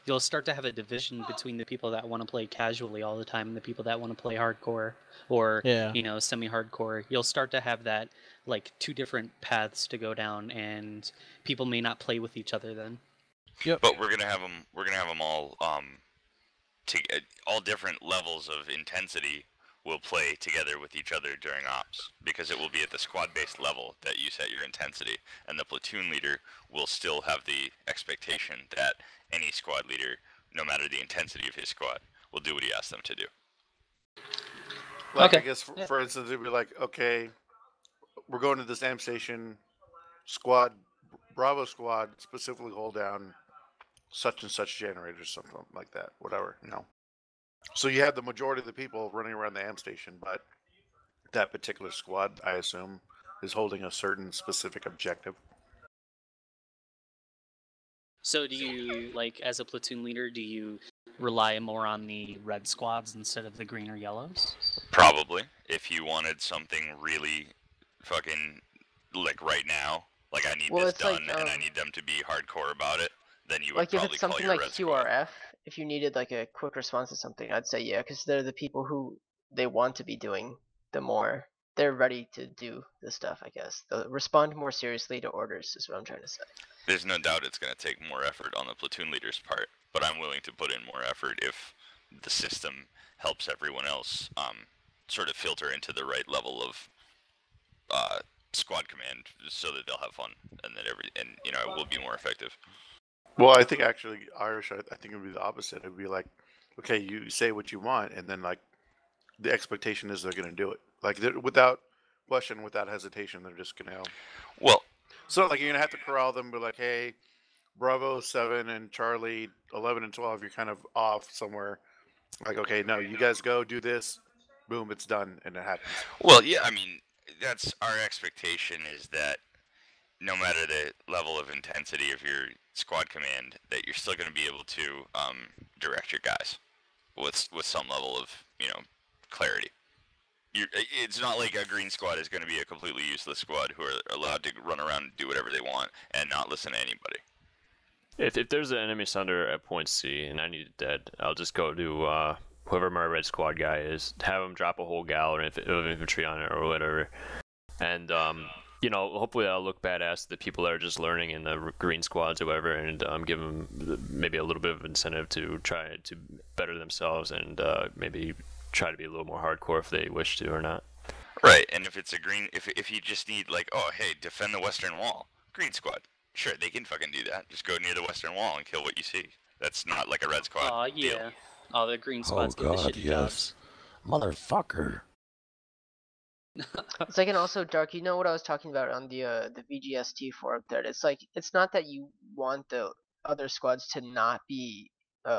you'll start to have a division between the people that want to play casually all the time and the people that want to play hardcore or
Yeah.
semi-hardcore. You'll start to have that like 2 different paths to go down, and people may not play with each other then.
Yep.
But we're gonna have them. We're gonna have them all all different levels of intensity will play together with each other during ops, because it will be at the squad-based level that you set your intensity, and the platoon leader will still have the expectation that any squad leader, no matter the intensity of his squad, will do what he asks them to do.
Like,
Okay.
I guess, for instance, it'd be like, okay, we're going to this amp station, squad, Bravo squad, specifically hold down such and such generators, something like that, whatever, So you have the majority of the people running around the amp station, but that particular squad, I assume, is holding a certain specific objective.
So do you, like, as a platoon leader, do you rely more on the red squads instead of the green or yellows?
Probably, if you wanted something really fucking, like, right now, like I need this
it's like,
done and I need them to be hardcore about it, then you would
Like if
probably
it's
call
something
your
like
red squad.
QRF, if you needed like a quick response to something, I'd say yeah, because they're the people who they want to be doing the more. They're ready to do the stuff, I guess. They'll respond more seriously to orders, is what I'm trying to say.
There's no doubt it's going to take more effort on the platoon leader's part, but I'm willing to put in more effort if the system helps everyone else sort of filter into the right level of squad command, so that they'll have fun and that it will be more effective.
Well, I think actually, Irish, I think it would be the opposite. It would be like, okay, you say what you want, and then like the expectation is they're going to do it. Like without question, without hesitation, they're just going to.
Well,
so like you're going to have to corral them, but like, hey, Bravo 7 and Charlie 11 and 12, you're kind of off somewhere. Like, okay, no, you guys go do this. Boom, it's done, and it happens.
Well, yeah, I mean, that's our expectation, is that no matter the level of intensity of your squad command, that you're still going to be able to direct your guys with some level of clarity. It's not like a green squad is going to be a completely useless squad who are allowed to run around and do whatever they want and not listen to anybody.
If there's an enemy sunder at point C and I need it dead, I'll just go to whoever my red squad guy is, have him drop a whole gal of infantry on it or whatever, and hopefully I'll look badass to the people that are just learning in the green squads or whatever, and give them maybe a little bit of incentive to try to better themselves and maybe try to be a little more hardcore if they wish to or not.
Right, and if it's a green, if you just need like, oh hey, defend the western wall, green squad, sure, they can fucking do that. Just go near the western wall and kill what you see. That's not like a red squad.
Yeah.
Deal.
Oh, the green squads get the shitty jobs.
Motherfucker.
It's like, and also, Dark, you know what I was talking about on the VGST forum thread. It's like, it's not that you want the other squads to not be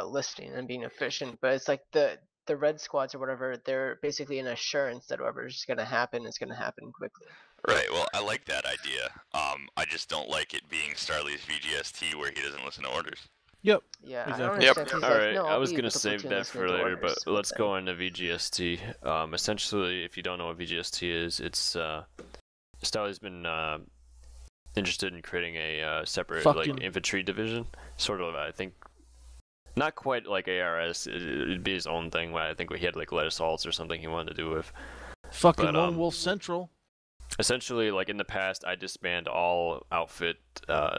listening and being efficient, but it's like the red squads or whatever, they're basically an assurance that whatever is going to happen is going to happen quickly.
Right, well, I like that idea. I just don't like it being Starly's VGST where he doesn't listen to orders.
Yep.
Yeah,
Exactly.
I don't understand. He's like,
Alright,
no,
I
I'll
was
be
going
with
to
the
save
platoon
that for
listening to
later, but
orders,
let's
then.
go into VGST. Essentially, if you don't know what VGST is, it's Starly's been interested in creating a separate like infantry division, sort of. I think not quite like ARS. It'd be his own thing. I think he had like light assaults or something he wanted to do with.
Fucking Lone Wolf Central.
Essentially, like in the past, I disbanded all outfit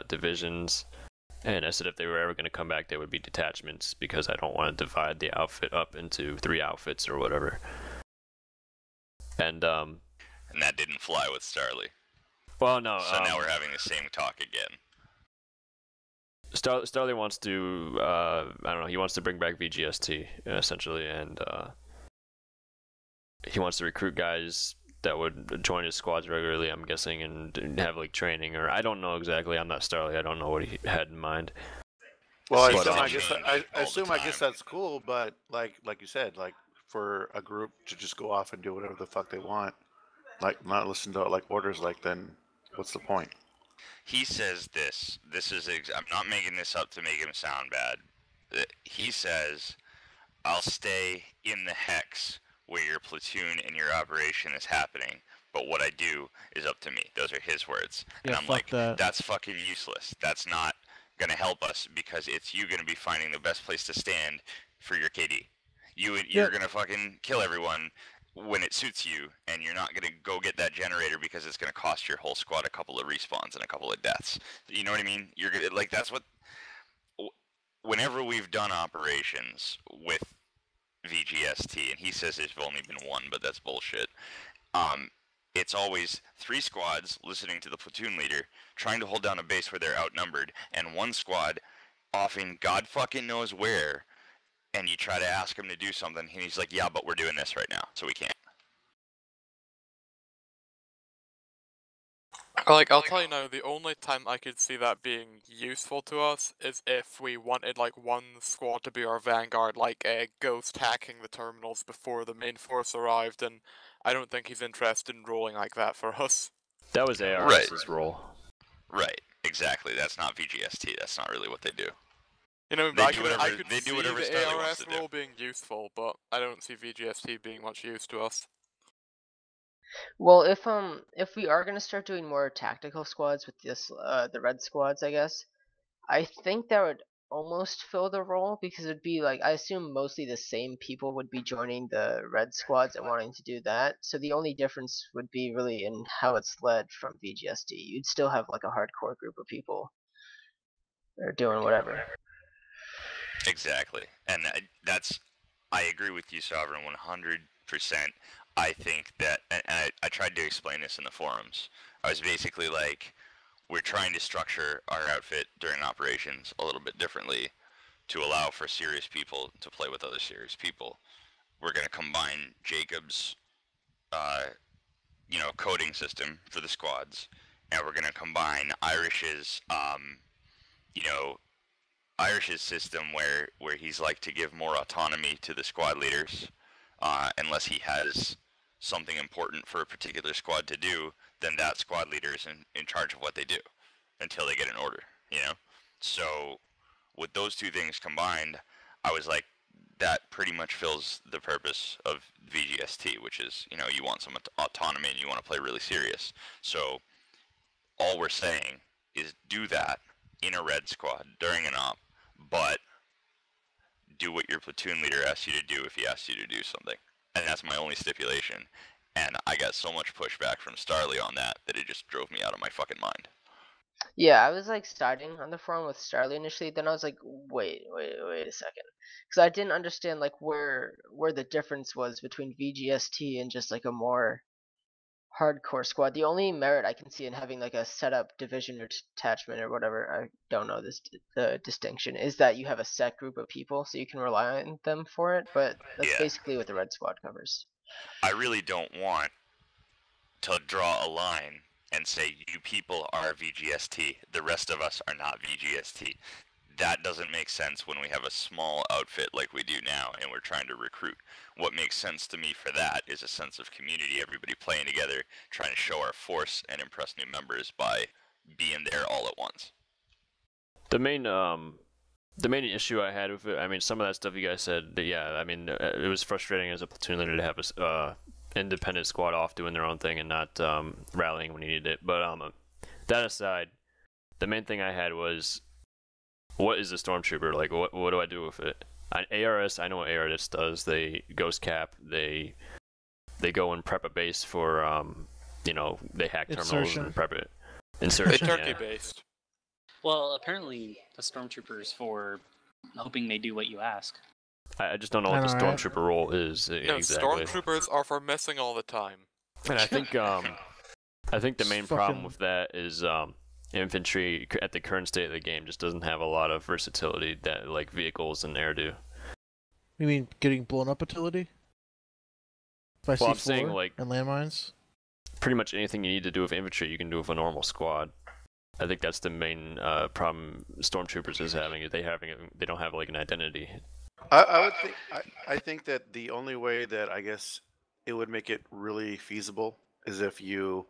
divisions, and I said if they were ever going to come back, they would be detachments because I don't want to divide the outfit up into 3 outfits or whatever. And
that didn't fly with Starly.
Well, no.
So now we're having the same talk again.
Starly wants to, I don't know, he wants to bring back VGST, essentially, and he wants to recruit guys that would join his squads regularly, I'm guessing, and have, like, training, or I don't know exactly. I'm not Starly. I don't know what he had in mind.
Well, I
Seems
assume,
to
I guess,
change
I
all the
assume, I guess
time.
that's cool, but like you said, like for a group to just go off and do whatever the fuck they want, like not listen to like orders, like then what's the point?
He says this. This is. I'm not making this up to make him sound bad. He says, "I'll stay in the hex where your platoon and your operation is happening, but what I do is up to me." Those are his words. And
Yeah,
I'm
fuck
like,
that.
that's fucking useless. That's not gonna help us because it's you gonna be finding the best place to stand for your KD. You're gonna fucking kill everyone when it suits you, and you're not gonna go get that generator because it's gonna cost your whole squad a couple of respawns and a couple of deaths. You know what I mean? You're gonna, like, that's what. Whenever we've done operations with VGST, and he says there's only been one, but that's bullshit. It's always 3 squads listening to the platoon leader, trying to hold down a base where they're outnumbered, and 1 squad off in God fucking knows where, and you try to ask him to do something, and he's like, yeah, but we're doing this right now, so we can't.
Like, I'll tell you now, the only time I could see that being useful to us is if we wanted, like, one squad to be our vanguard, like a ghost hacking the terminals before the main force arrived, and I don't think he's interested in rolling like that for us.
That was ARS's role.
Right, exactly. That's not VGST. That's not really what they do.
You know,
They
I
do
could
whatever-
see
they do whatever
the
Starly wants
ARS
to do.
role being useful, but I don't see VGST being much use to us.
Well, if we are gonna start doing more tactical squads with this the red squads, I guess, I think that would almost fill the role because it'd be like I assume mostly the same people would be joining the red squads and wanting to do that. So the only difference would be really in how it's led from VGSD. You'd still have like a hardcore group of people that are doing whatever.
Exactly, and I agree with you, Sovereign, 100%. I think that, and I tried to explain this in the forums. I was basically like, we're trying to structure our outfit during operations a little bit differently to allow for serious people to play with other serious people. We're going to combine Jacob's, coding system for the squads, and we're going to combine Irish's system where he's like to give more autonomy to the squad leaders, unless he has something important for a particular squad to do, then that squad leader is in charge of what they do until they get an order, So with those two things combined, I was like, that pretty much fills the purpose of VGST, which is, you want some autonomy and you want to play really serious. So all we're saying is do that in a red squad during an op, but do what your platoon leader asks you to do if he asks you to do something. And that's my only stipulation. And I got so much pushback from Starly on that it just drove me out of my fucking mind.
Yeah, I was like starting on the forum with Starly initially, then I was like, wait a second, because I didn't understand like where the difference was between VGST and just like a more hardcore squad. The only merit I can see in having like a setup division or detachment or whatever, I don't know the distinction, is that you have a set group of people so you can rely on them for it, but that's basically what the red squad covers.
I really don't want to draw a line and say you people are VGST, the rest of us are not VGST. That doesn't make sense when we have a small outfit like we do now and we're trying to recruit. What makes sense to me for that is a sense of community, everybody playing together, trying to show our force and impress new members by being there all at once.
The main issue I had with it, I mean, some of that stuff you guys said, yeah, I mean, it was frustrating as a platoon leader to have a independent squad off doing their own thing and not rallying when you needed it. But that aside, the main thing I had was, what is a stormtrooper? Like, what do I do with it? ARS, I know what ARS does. They ghost cap. They go and prep a base for they hack terminals and prep it. Insertion.
Turkey based.
Well, apparently the stormtroopers for hoping they do what you ask.
I just don't know what the stormtrooper role is
No,
exactly.
stormtroopers are for missing all the time.
And I think I think the
It's
main problem
fucking-
with that is infantry at the current state of the game just doesn't have a lot of versatility that like vehicles and air do.
You mean getting blown up utility? By
Well,
C4
I'm saying, like,
and landmines?
pretty much anything you need to do with infantry, you can do with a normal squad. I think that's the main problem Stormtroopers is having. They don't have like an identity.
I think that the only way that I guess it would make it really feasible is if you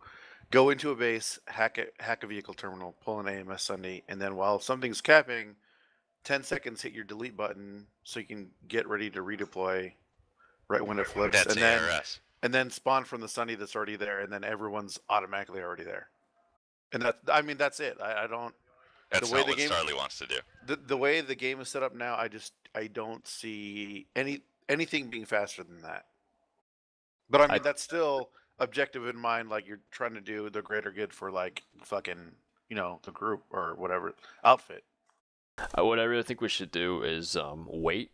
go into a base, hack a vehicle terminal, pull an AMS Sunday, and then while something's capping, 10 seconds hit your delete button so you can get ready to redeploy right when it flips,
That's ARS.
and then spawn from the Sunday that's already there, and then everyone's automatically already there. And that's it. I don't.
That's
the way
not
the
what
game,
Starly wants to do.
the way the game is set up now, I don't see anything being faster than that. But I mean, that's still objective in mind. Like you're trying to do the greater good for like fucking the group or whatever outfit.
What I really think we should do is wait,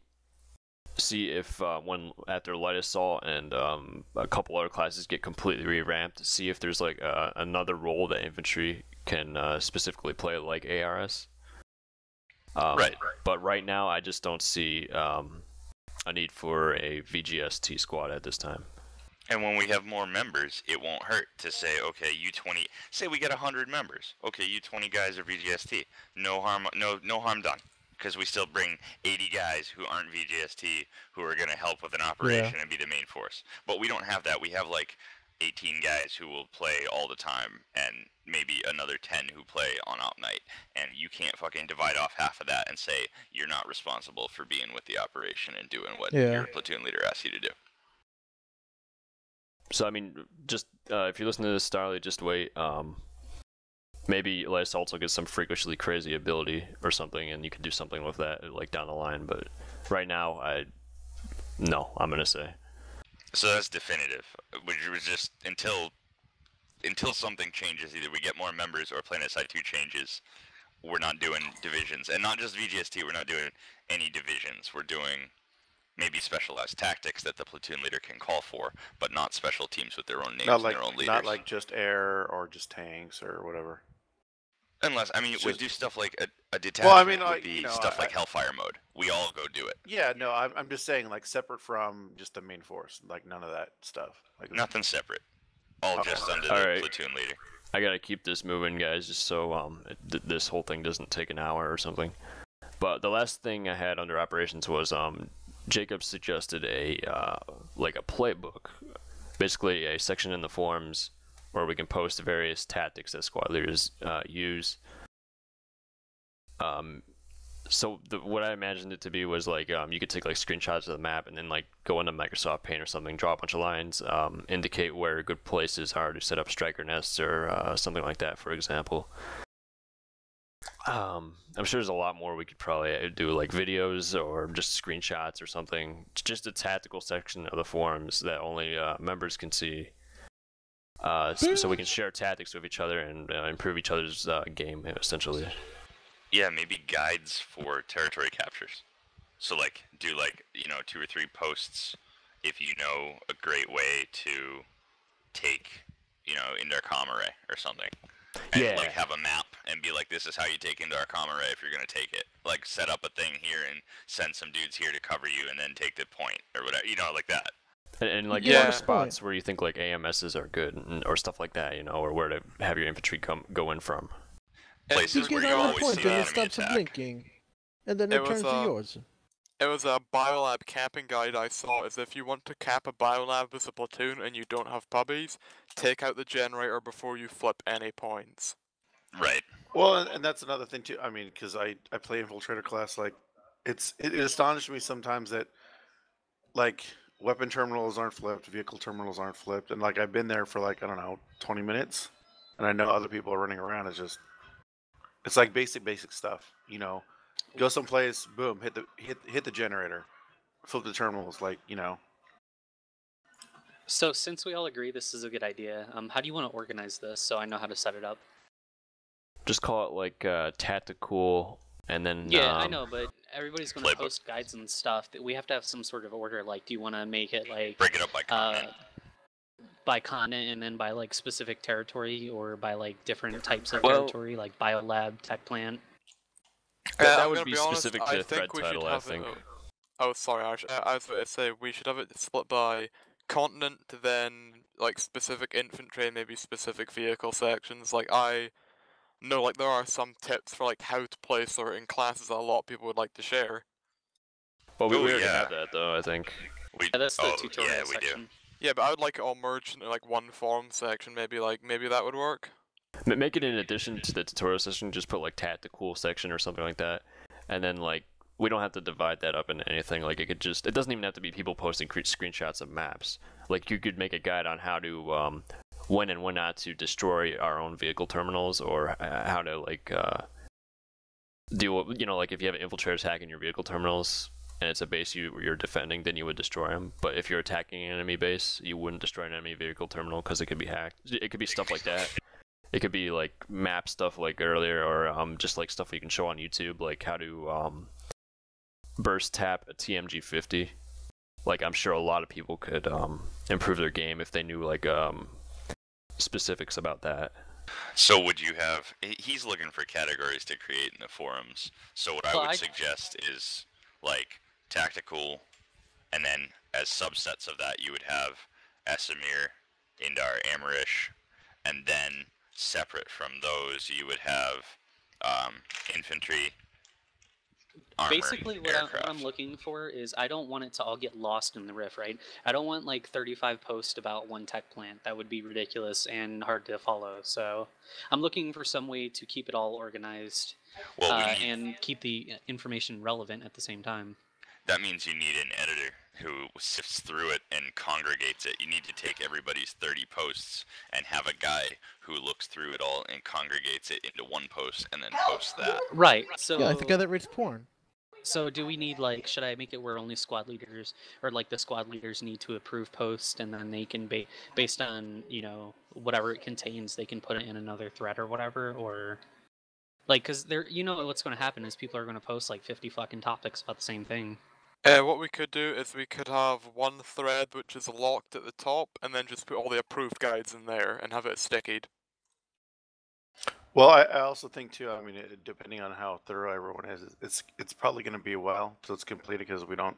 see if when after Light Assault and a couple other classes get completely revamped, see if there's like another role that infantry can specifically play like ARS.
Right.
But right now, I just don't see a need for a VGST squad at this time.
And when we have more members, it won't hurt to say, okay, you 20. Say we get 100 members. Okay, you 20 guys are VGST. No harm done. Because we still bring 80 guys who aren't VGST who are going to help with an operation and be the main force. But we don't have that. We have like 18 guys who will play all the time and maybe another 10 who play on op night. And you can't fucking divide off half of that and say you're not responsible for being with the operation and doing what your platoon leader asks you to do.
So I mean, just if you listen to this, Starly, just wait. Maybe Light Assault will get some freakishly crazy ability or something, and you could do something with that like down the line. But right now, I'm gonna say.
So that's definitive. Which was just until something changes, either we get more members or Planetside 2 changes. We're not doing divisions, and not just VGST. We're not doing any divisions. We're doing maybe specialized tactics that the platoon leader can call for, but not special teams with their own names and their own leaders.
Not like just air or just tanks or whatever.
Unless, I mean, we do stuff like a detachment
Well, I mean,
would be stuff like Hellfire mode. We all go do it.
Yeah, no, I'm just saying, like, separate from just the main force. Like, none of that stuff. Like,
Nothing separate. All just under the platoon leader.
I gotta keep this moving, guys, just so this whole thing doesn't take an hour or something. But the last thing I had under operations was Jacob suggested a playbook, basically a section in the forums where we can post various tactics that squad leaders use. So what I imagined it to be was like you could take like screenshots of the map and then like go into Microsoft Paint or something, draw a bunch of lines, indicate where good places are to set up striker nests or something like that, for example. I'm sure there's a lot more we could probably do, like videos or just screenshots or something. Just a tactical section of the forums that only members can see. So we can share tactics with each other and improve each other's game, essentially.
Yeah, maybe guides for territory captures. So like, do like, 2 or 3 posts if you know a great way to take, Indar Array or something. And like have a map and be like, this is how you take Indar Array if you're going to take it. Like set up a thing here and send some dudes here to cover you and then take the point or whatever, like that.
And like what spots where you think like AMSs are good or stuff like that, or where to have your infantry go in from.
Places where you always see the enemy attack.
Blinking, and then it turns to yours.
It was a biolab camping guide I saw. Is if you want to cap a biolab with a platoon and you don't have puppies, take out the generator before you flip any points.
Right.
Well, and that's another thing too. I mean, because I play infiltrator class, like it astonished me sometimes that like weapon terminals aren't flipped, vehicle terminals aren't flipped, and like I've been there for like 20 minutes, and I know other people are running around. It's like basic stuff, Go someplace, boom, hit the generator, flip the terminals,
So since we all agree this is a good idea, how do you want to organize this so I know how to set it up?
Just call it like tactical, and then
yeah, I know, but everybody's going to post guides and stuff. We have to have some sort of order. Like, do you want to make it like
break it up by content?
by continent and then by like specific territory or by like different types of
Well-
territory, like biolab, tech plant?
That
I'm
would
gonna
be
be honest,
specific
I
to
think
thread
we should
title, I
have it.
think.
Oh, sorry, I was going to say we should have it split by continent, then like specific infantry, and maybe specific vehicle sections. Like I know, like there are some tips for like how to play certain classes that a lot of people would like to share.
Well, we
Oh,
already
yeah.
have that though, I think.
Yeah, that's the
oh,
tutorial
yeah, we do.
section.
Yeah, but I would like it all merged into like one forum section. Maybe that would work.
Make it in addition to the tutorial session, just put like tactical section or something like that, and then like we don't have to divide that up into anything. Like it doesn't even have to be people posting screenshots of maps. Like you could make a guide on how to when and when not to destroy our own vehicle terminals, or how to like do, you know, like if you have infiltrators hacking your vehicle terminals and it's a base you're defending, then you would destroy them. But if you're attacking an enemy base, you wouldn't destroy an enemy vehicle terminal because it could be hacked. It could be stuff like that. It could be like map stuff like earlier, or just like stuff you can show on YouTube, like how to burst tap a TMG-50. Like I'm sure a lot of people could improve their game if they knew like specifics about that.
So would you have? He's looking for categories to create in the forums. So what I would suggest is like tactical, and then as subsets of that you would have Esamir, Indar, Amarish, and then separate from those you would have infantry, armor,
Basically, what
aircraft.
I'm looking for is I don't want it to all get lost in the riff, right? I don't want like 35 posts about one tech plant. That would be ridiculous and hard to follow. So I'm looking for some way to keep it all organized,
Well,
and keep the information relevant at the same time.
That means you need an editor who sifts through it and congregates it. You need to take everybody's 30 posts and have a guy who looks through it all and congregates it into one post and then posts that.
Right. So
Yeah, like the guy that rates porn.
So do we need like, should I make it where only squad leaders, or like the squad leaders need to approve posts, and then they can based on, you know, whatever it contains, they can put it in another thread or whatever, or like, cause there, you know, what's going to happen is people are going to post like 50 fucking topics about the same thing.
What we could do is we could have one thread which is locked at the top, and then just put all the approved guides in there and have it stickied.
Well, I also think too. I mean, depending on how thorough everyone is, it's probably going to be a while till it's completed because we don't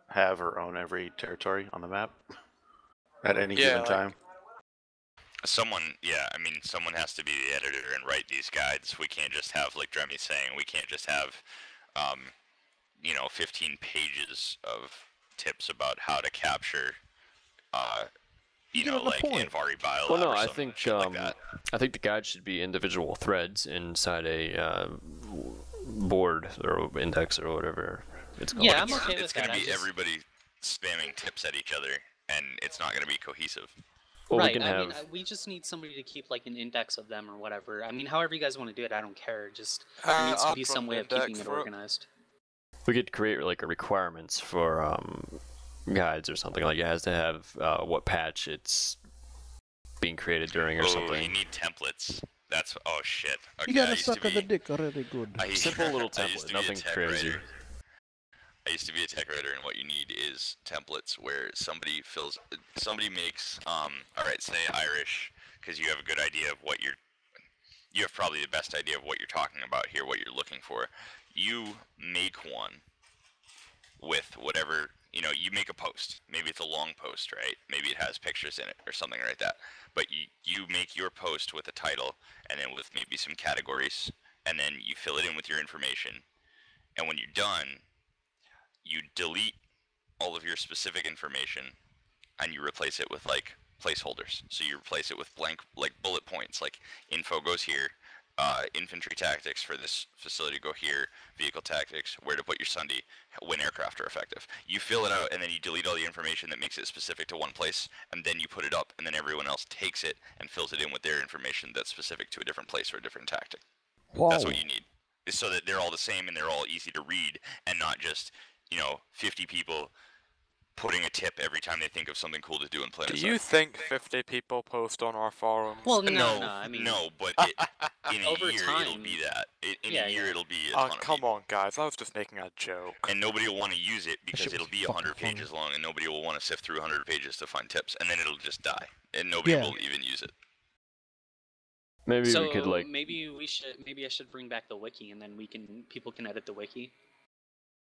have or own every territory on the map at any given time.
Someone has to be the editor and write these guides. We can't just have, like Dremy's saying, we can't just have, 15 pages of tips about how to capture, like Invari Biolab.
Well, no,
or
I
something
think
like that.
I think the guide should be individual threads inside a board or index or whatever it's called.
Yeah, I'm okay with
It's
that.
going to be everybody spamming tips at each other, and it's not going to be cohesive.
Well,
right.
we can have...
we just need somebody to keep like an index of them or whatever. I mean, however you guys want to do it, I don't care. Just there needs to be some way of keeping it organized.
We could create like a requirements for guides or something. Like it has to have what patch it's being created during or something.
You need templates. That's shit. Okay,
You gotta suck on the dick already. Good.
Simple little template, nothing crazy.
I used to be a tech writer, and what you need is templates where somebody makes, alright, say Irish, because you have a good idea of what you have probably the best idea of what you're talking about here, what you're looking for. You make one with whatever, you make a post. Maybe it's a long post, right? Maybe it has pictures in it or something like that. But you make your post with a title, and then with maybe some categories, and then you fill it in with your information. And when you're done, you delete all of your specific information and you replace it with like placeholders. So you replace it with blank, like bullet points, like info goes here, infantry tactics for this facility go here, vehicle tactics, where to put your Sunday, when aircraft are effective. You fill it out and then you delete all the information that makes it specific to one place, and then you put it up, and then everyone else takes it and fills it in with their information that's specific to a different place or a different tactic.
Whoa.
That's what you need. Is so that they're all the same and they're all easy to read, and not just 50 people putting a tip every time they think of something cool to do in Planetside.
Do you think 50 people post on our forums?
Well, no, I mean,
no, but in a
over
year
time,
it'll be that. In
yeah,
a year
yeah.
it'll be a ton of
come
people.
on, guys. I was just making a joke.
And nobody will want to use it because
shit
it'll
was
be
fucking
100
funny.
pages long, and nobody will want to sift through 100 pages to find tips, and then it'll just die, and nobody
Yeah.
will even use it.
Maybe
so
we could like.
maybe I should bring back the wiki, and then people can edit the wiki.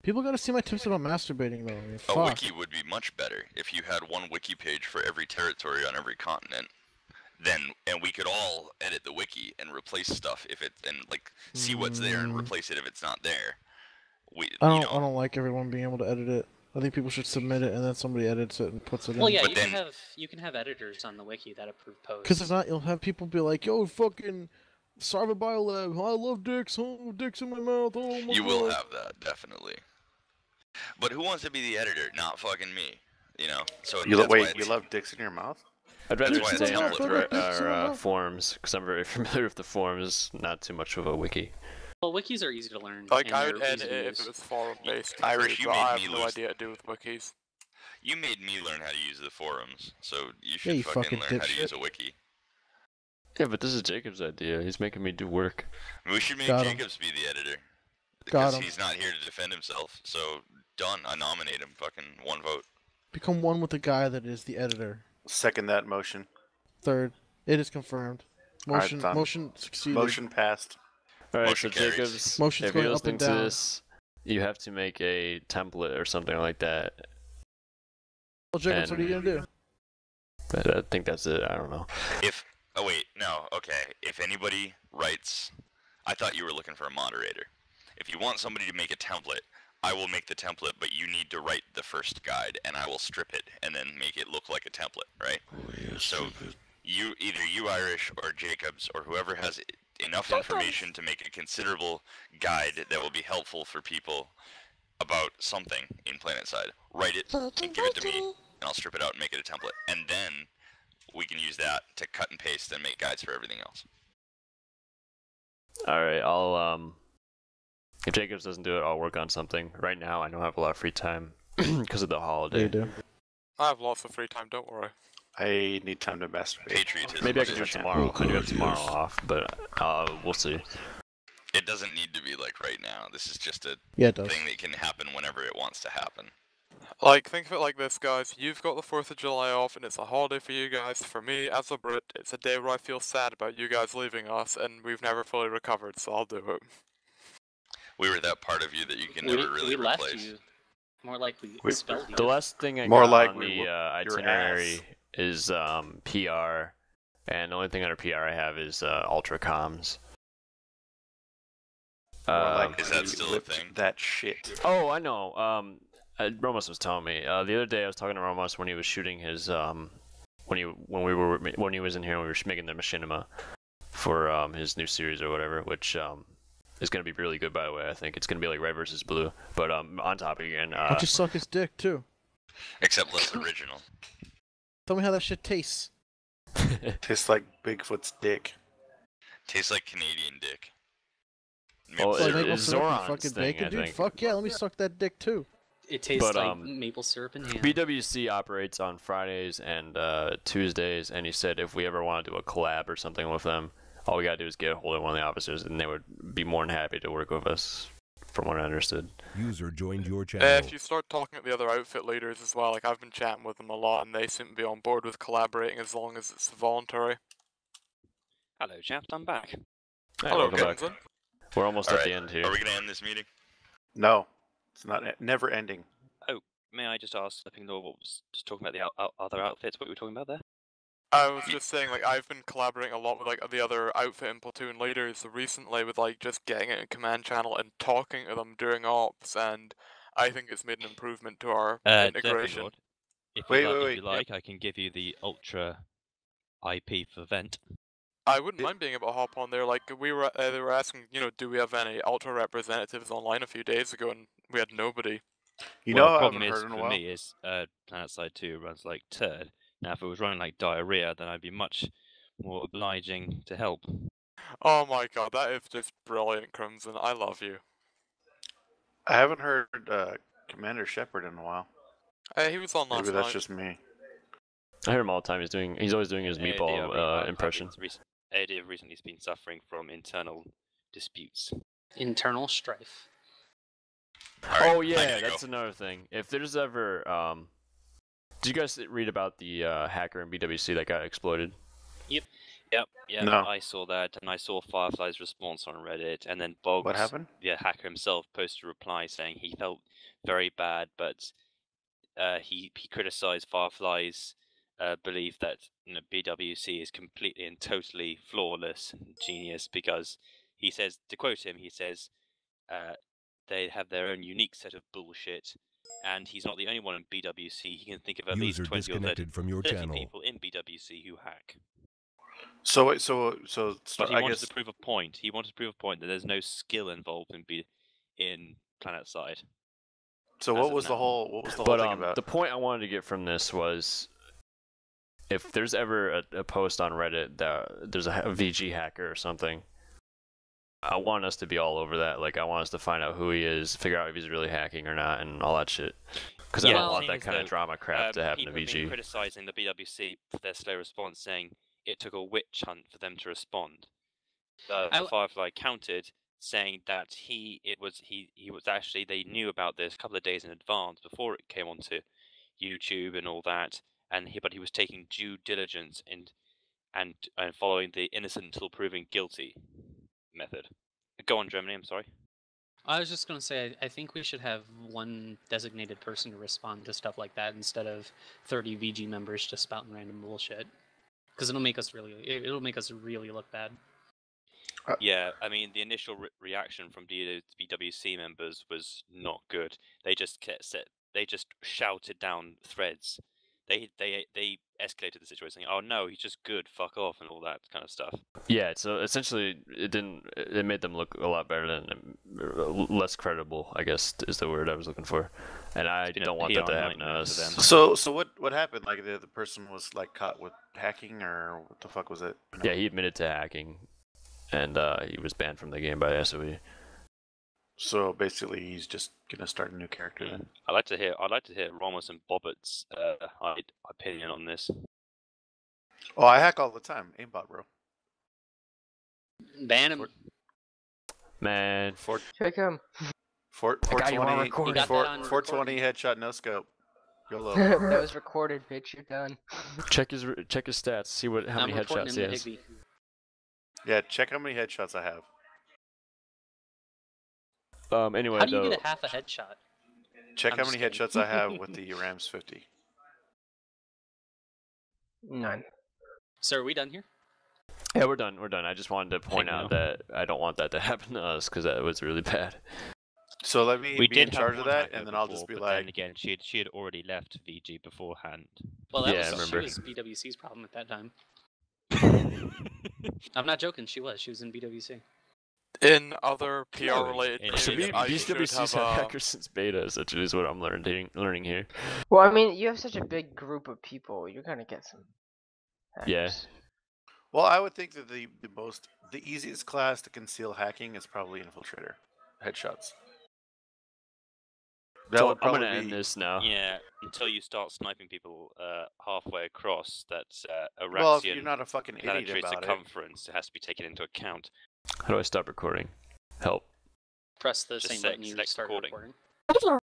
People gotta see my tips about masturbating though. I mean,
A
fuck.
wiki would be much better if you had one wiki page for every territory on every continent. And we could all edit the wiki and replace stuff if it and like see what's there and replace it if it's not there.
I don't like everyone being able to edit it. I think people should submit it and then somebody edits it and puts it in.
Well, yeah,
But
you can have editors on the wiki that approve posts.
Because if not, you'll have people be like, "Yo, fucking Sarva Biolab, I love dicks, oh, dicks in my mouth, oh my
You
god."
will have that, definitely. But who wants to be the editor? Not fucking me. You know. So
You
that's why
wait,
it's-
you love dicks in your mouth?
I'd rather
why it's
stay on
template, right?
our forums because I'm very familiar with the forums. Not too much of a wiki.
Well, wikis are easy to learn.
Like,
and
I would
they're easy
edit
to
it if
use.
it was forum-based.
Irish, you
but
made
I
me
have no
lose.
idea to do with wikis.
You made me learn how to use the forums, so you
Yeah,
should
you
fucking
fucking
learn how to
dipshit.
use a wiki.
Yeah, but this is Jacob's idea. He's making me do work.
We should make
Got him.
Jacobs be the editor.
Got
Because
him.
he's not here to defend himself, so done. I nominate him. Fucking one vote.
Become one with the guy that is the editor.
Second that motion.
Third, it is confirmed.
Alright,
Motion,
done.
motion succeeded.
Motion passed.
All right,
Motion
so
carries.
Jacobs,
Motion's
if you're
going up
listening
and
to
down.
this, you have to make a template or something like that.
Well, Jacobs, what are you gonna do?
But I think that's it. I don't know.
Oh wait, no, okay. If anybody writes, I thought you were looking for a moderator. If you want somebody to make a template, I will make the template, but you need to write the first guide, and I will strip it and then make it look like a template, right? So either you Irish or Jacobs or whoever has enough information to make a considerable guide that will be helpful for people about something in Planetside, write it and give it to me, and I'll strip it out and make it a template, and then we can use that to cut and paste and make guides for everything else.
All right, I'll if Jacobs doesn't do it, I'll work on something. Right now, I don't have a lot of free time because of the holiday.
You do.
I have lots of free time, don't worry.
I need time to masturbate.
Patriotism.
Maybe I
is
can do it
essential.
tomorrow. I do have tomorrow off, but we'll see.
It doesn't need to be like right now. This is just a
Yeah, it does.
thing that can happen whenever it wants to happen.
Like, think of it like this, guys. You've got the 4th of July off, and it's a holiday for you guys. For me, as a Brit, it's a day where I feel sad about you guys leaving us, and we've never fully recovered, so I'll do it.
We were that part of you that you can never really
we left
replace.
you. More like we
We-
expelled you.
The last thing I
More
got
like
on
we
the
whooped your
itinerary
ass.
is PR, and the only thing under PR I have is Ultra Comms.
More like
is that
we
still a
whipped
thing?
That shit.
Oh, I know. Romas was telling me the other day. I was talking to Romas when he was shooting his when he was in here and we were making the machinima for his new series or whatever, which is gonna be really good, by the way. I think it's gonna be like red versus blue. But on topic again.
Why don't you suck his dick too?
Except less original.
Tell me how that shit tastes.
Tastes like Bigfoot's dick.
Tastes like Canadian dick.
Well,
So
it
maple
is
syrup and
Zoran's
fucking
thing,
bacon,
I
dude.
think.
Fuck yeah, let me suck that dick too.
It tastes
But,
like maple syrup and ham.
BWC operates on Fridays and Tuesdays, and he said if we ever want to do a collab or something with them, all we gotta do is get a hold of one of the officers, and they would be more than happy to work with us, from what I understood.
User joined your channel.
If you start talking to the other outfit leaders as well, like I've been chatting with them a lot, and they seem to be on board with collaborating as long as it's voluntary.
Hello, chaps. I'm back.
Hey,
Hello,
welcome back.
Kenson.
We're almost
All
at
right,
the end here.
Are we gonna end this meeting?
No, it's not never ending.
May I just ask, Stepping Law, what was just talking about the other outfits? What were we talking about there?
I was just saying, like, I've been collaborating a lot with, like, the other outfit and platoon leaders recently with, like, just getting it in command channel and talking to them during ops, and I think it's made an improvement to our
Stepping
integration.
Lord, if
Wait,
you
wait,
like, I can give you the Ultra IP for Vent.
I wouldn't mind being able to hop on there. Like, they were asking, you know, do we have any Ultra representatives online a few days ago, and we had nobody.
You
Well,
know,
the
I
problem
haven't
is
heard in a
for
while.
me is Planetside 2 runs like turd. Now, if it was running like diarrhea, then I'd be much more obliging to help.
Oh my god, that is just brilliant, Crimson. I love you.
I haven't heard Commander Shepard in a while.
He was on last
Maybe that's
night.
just me.
I hear him all the time. He's always doing his meatball impression.
AD have recently been suffering from internal disputes.
Internal strife.
Alright,
Oh
I
yeah,
gotta
that's
go.
another thing. If there's ever did you guys read about the hacker in BWC that got exploited?
Yep,
No.
I saw that, and I saw Firefly's response on Reddit, and then Boggs,
What happened?
the hacker himself, posted a reply saying he felt very bad, but he criticized Firefly's belief that BWC is completely and totally flawless and genius, because he says, to quote him, he says, they have their own unique set of bullshit, and he's not the only one in BWC. He can think of at least 20 or 30 people in BWC who hack.
So
But he
I
wanted
guess
to prove a point. He wanted to prove a point that there's no skill involved in Planetside.
so.
as
What
of
was the
now.
whole thing about?
The point I wanted to get from this was, if there's ever a post on Reddit that there's a VG hacker or something, I want us to be all over that. Like, I want us to find out who he is, figure out if he's really hacking or not, and all that shit. Because I
Yeah,
don't want
thing
that
is,
kind of
though,
drama crap to happen to
people have been
VG.
criticizing the BWC for their slow response, saying it took a witch hunt for them to respond. The Firefly countered, saying that he was actually, they knew about this a couple of days in advance before it came onto YouTube and all that, but he was taking due diligence and following the innocent until proven guilty method. Go on, Germany. I'm sorry.
I was just going to say, I think we should have one designated person to respond to stuff like that instead of 30 VG members just spouting random bullshit. Because it'll make us really look bad.
Yeah, I mean, the initial reaction from BWC members was not good. They just shouted down threads. They escalated the situation, saying, "Oh no, he's just good, fuck off," and all that kind of stuff.
Yeah, so essentially, it made them look a lot better than less credible, I guess is the word I was looking for, and I don't want that to happen to us.
So what happened? Like the person was like caught with hacking, or what the fuck was it?
Yeah, he admitted to hacking, and he was banned from the game by SOE.
So basically, he's just gonna start a new character then.
I'd like to hear Romas and Bobbitt's opinion on this.
Oh, I hack all the time, aimbot, bro.
Ban him.
Man,
Check him.
420 headshot, no scope. YOLO.
That was recorded, bitch. You're done.
check his stats. See how many headshots he has.
Yeah, check how many headshots I have.
Anyway,
how do you get a half a headshot?
Check how many headshots I have with the Rams 50.
None.
So are we done here?
Yeah, we're done. I just wanted to point out that I don't want that to happen to us because that was really bad.
So let me be in charge of that, and then I'll
before,
just be
but
like.
Then again, she had already left VG beforehand.
Well, that
Yeah, I
was,
remember.
she was BWC's problem at that time. I'm not joking. She was in BWC.
In other PR-related
So
news, I should
BWC's
have
had hackers since beta, essentially, is what I'm learning here.
Well, I mean, you have such a big group of people. You're gonna get some.
Yeah.
hackers.
Well, I would think that the easiest class to conceal hacking is probably Infiltrator. Headshots. That
So
would
I'm
probably
gonna end this now.
Yeah, until you start sniping people halfway across that
Well, if
Araxian
you're not a fucking idiot
planetary
about it.
circumference, it has to be taken into account.
How do I stop recording? Help.
Press the
Just
same
select
button you
recording.
start recording.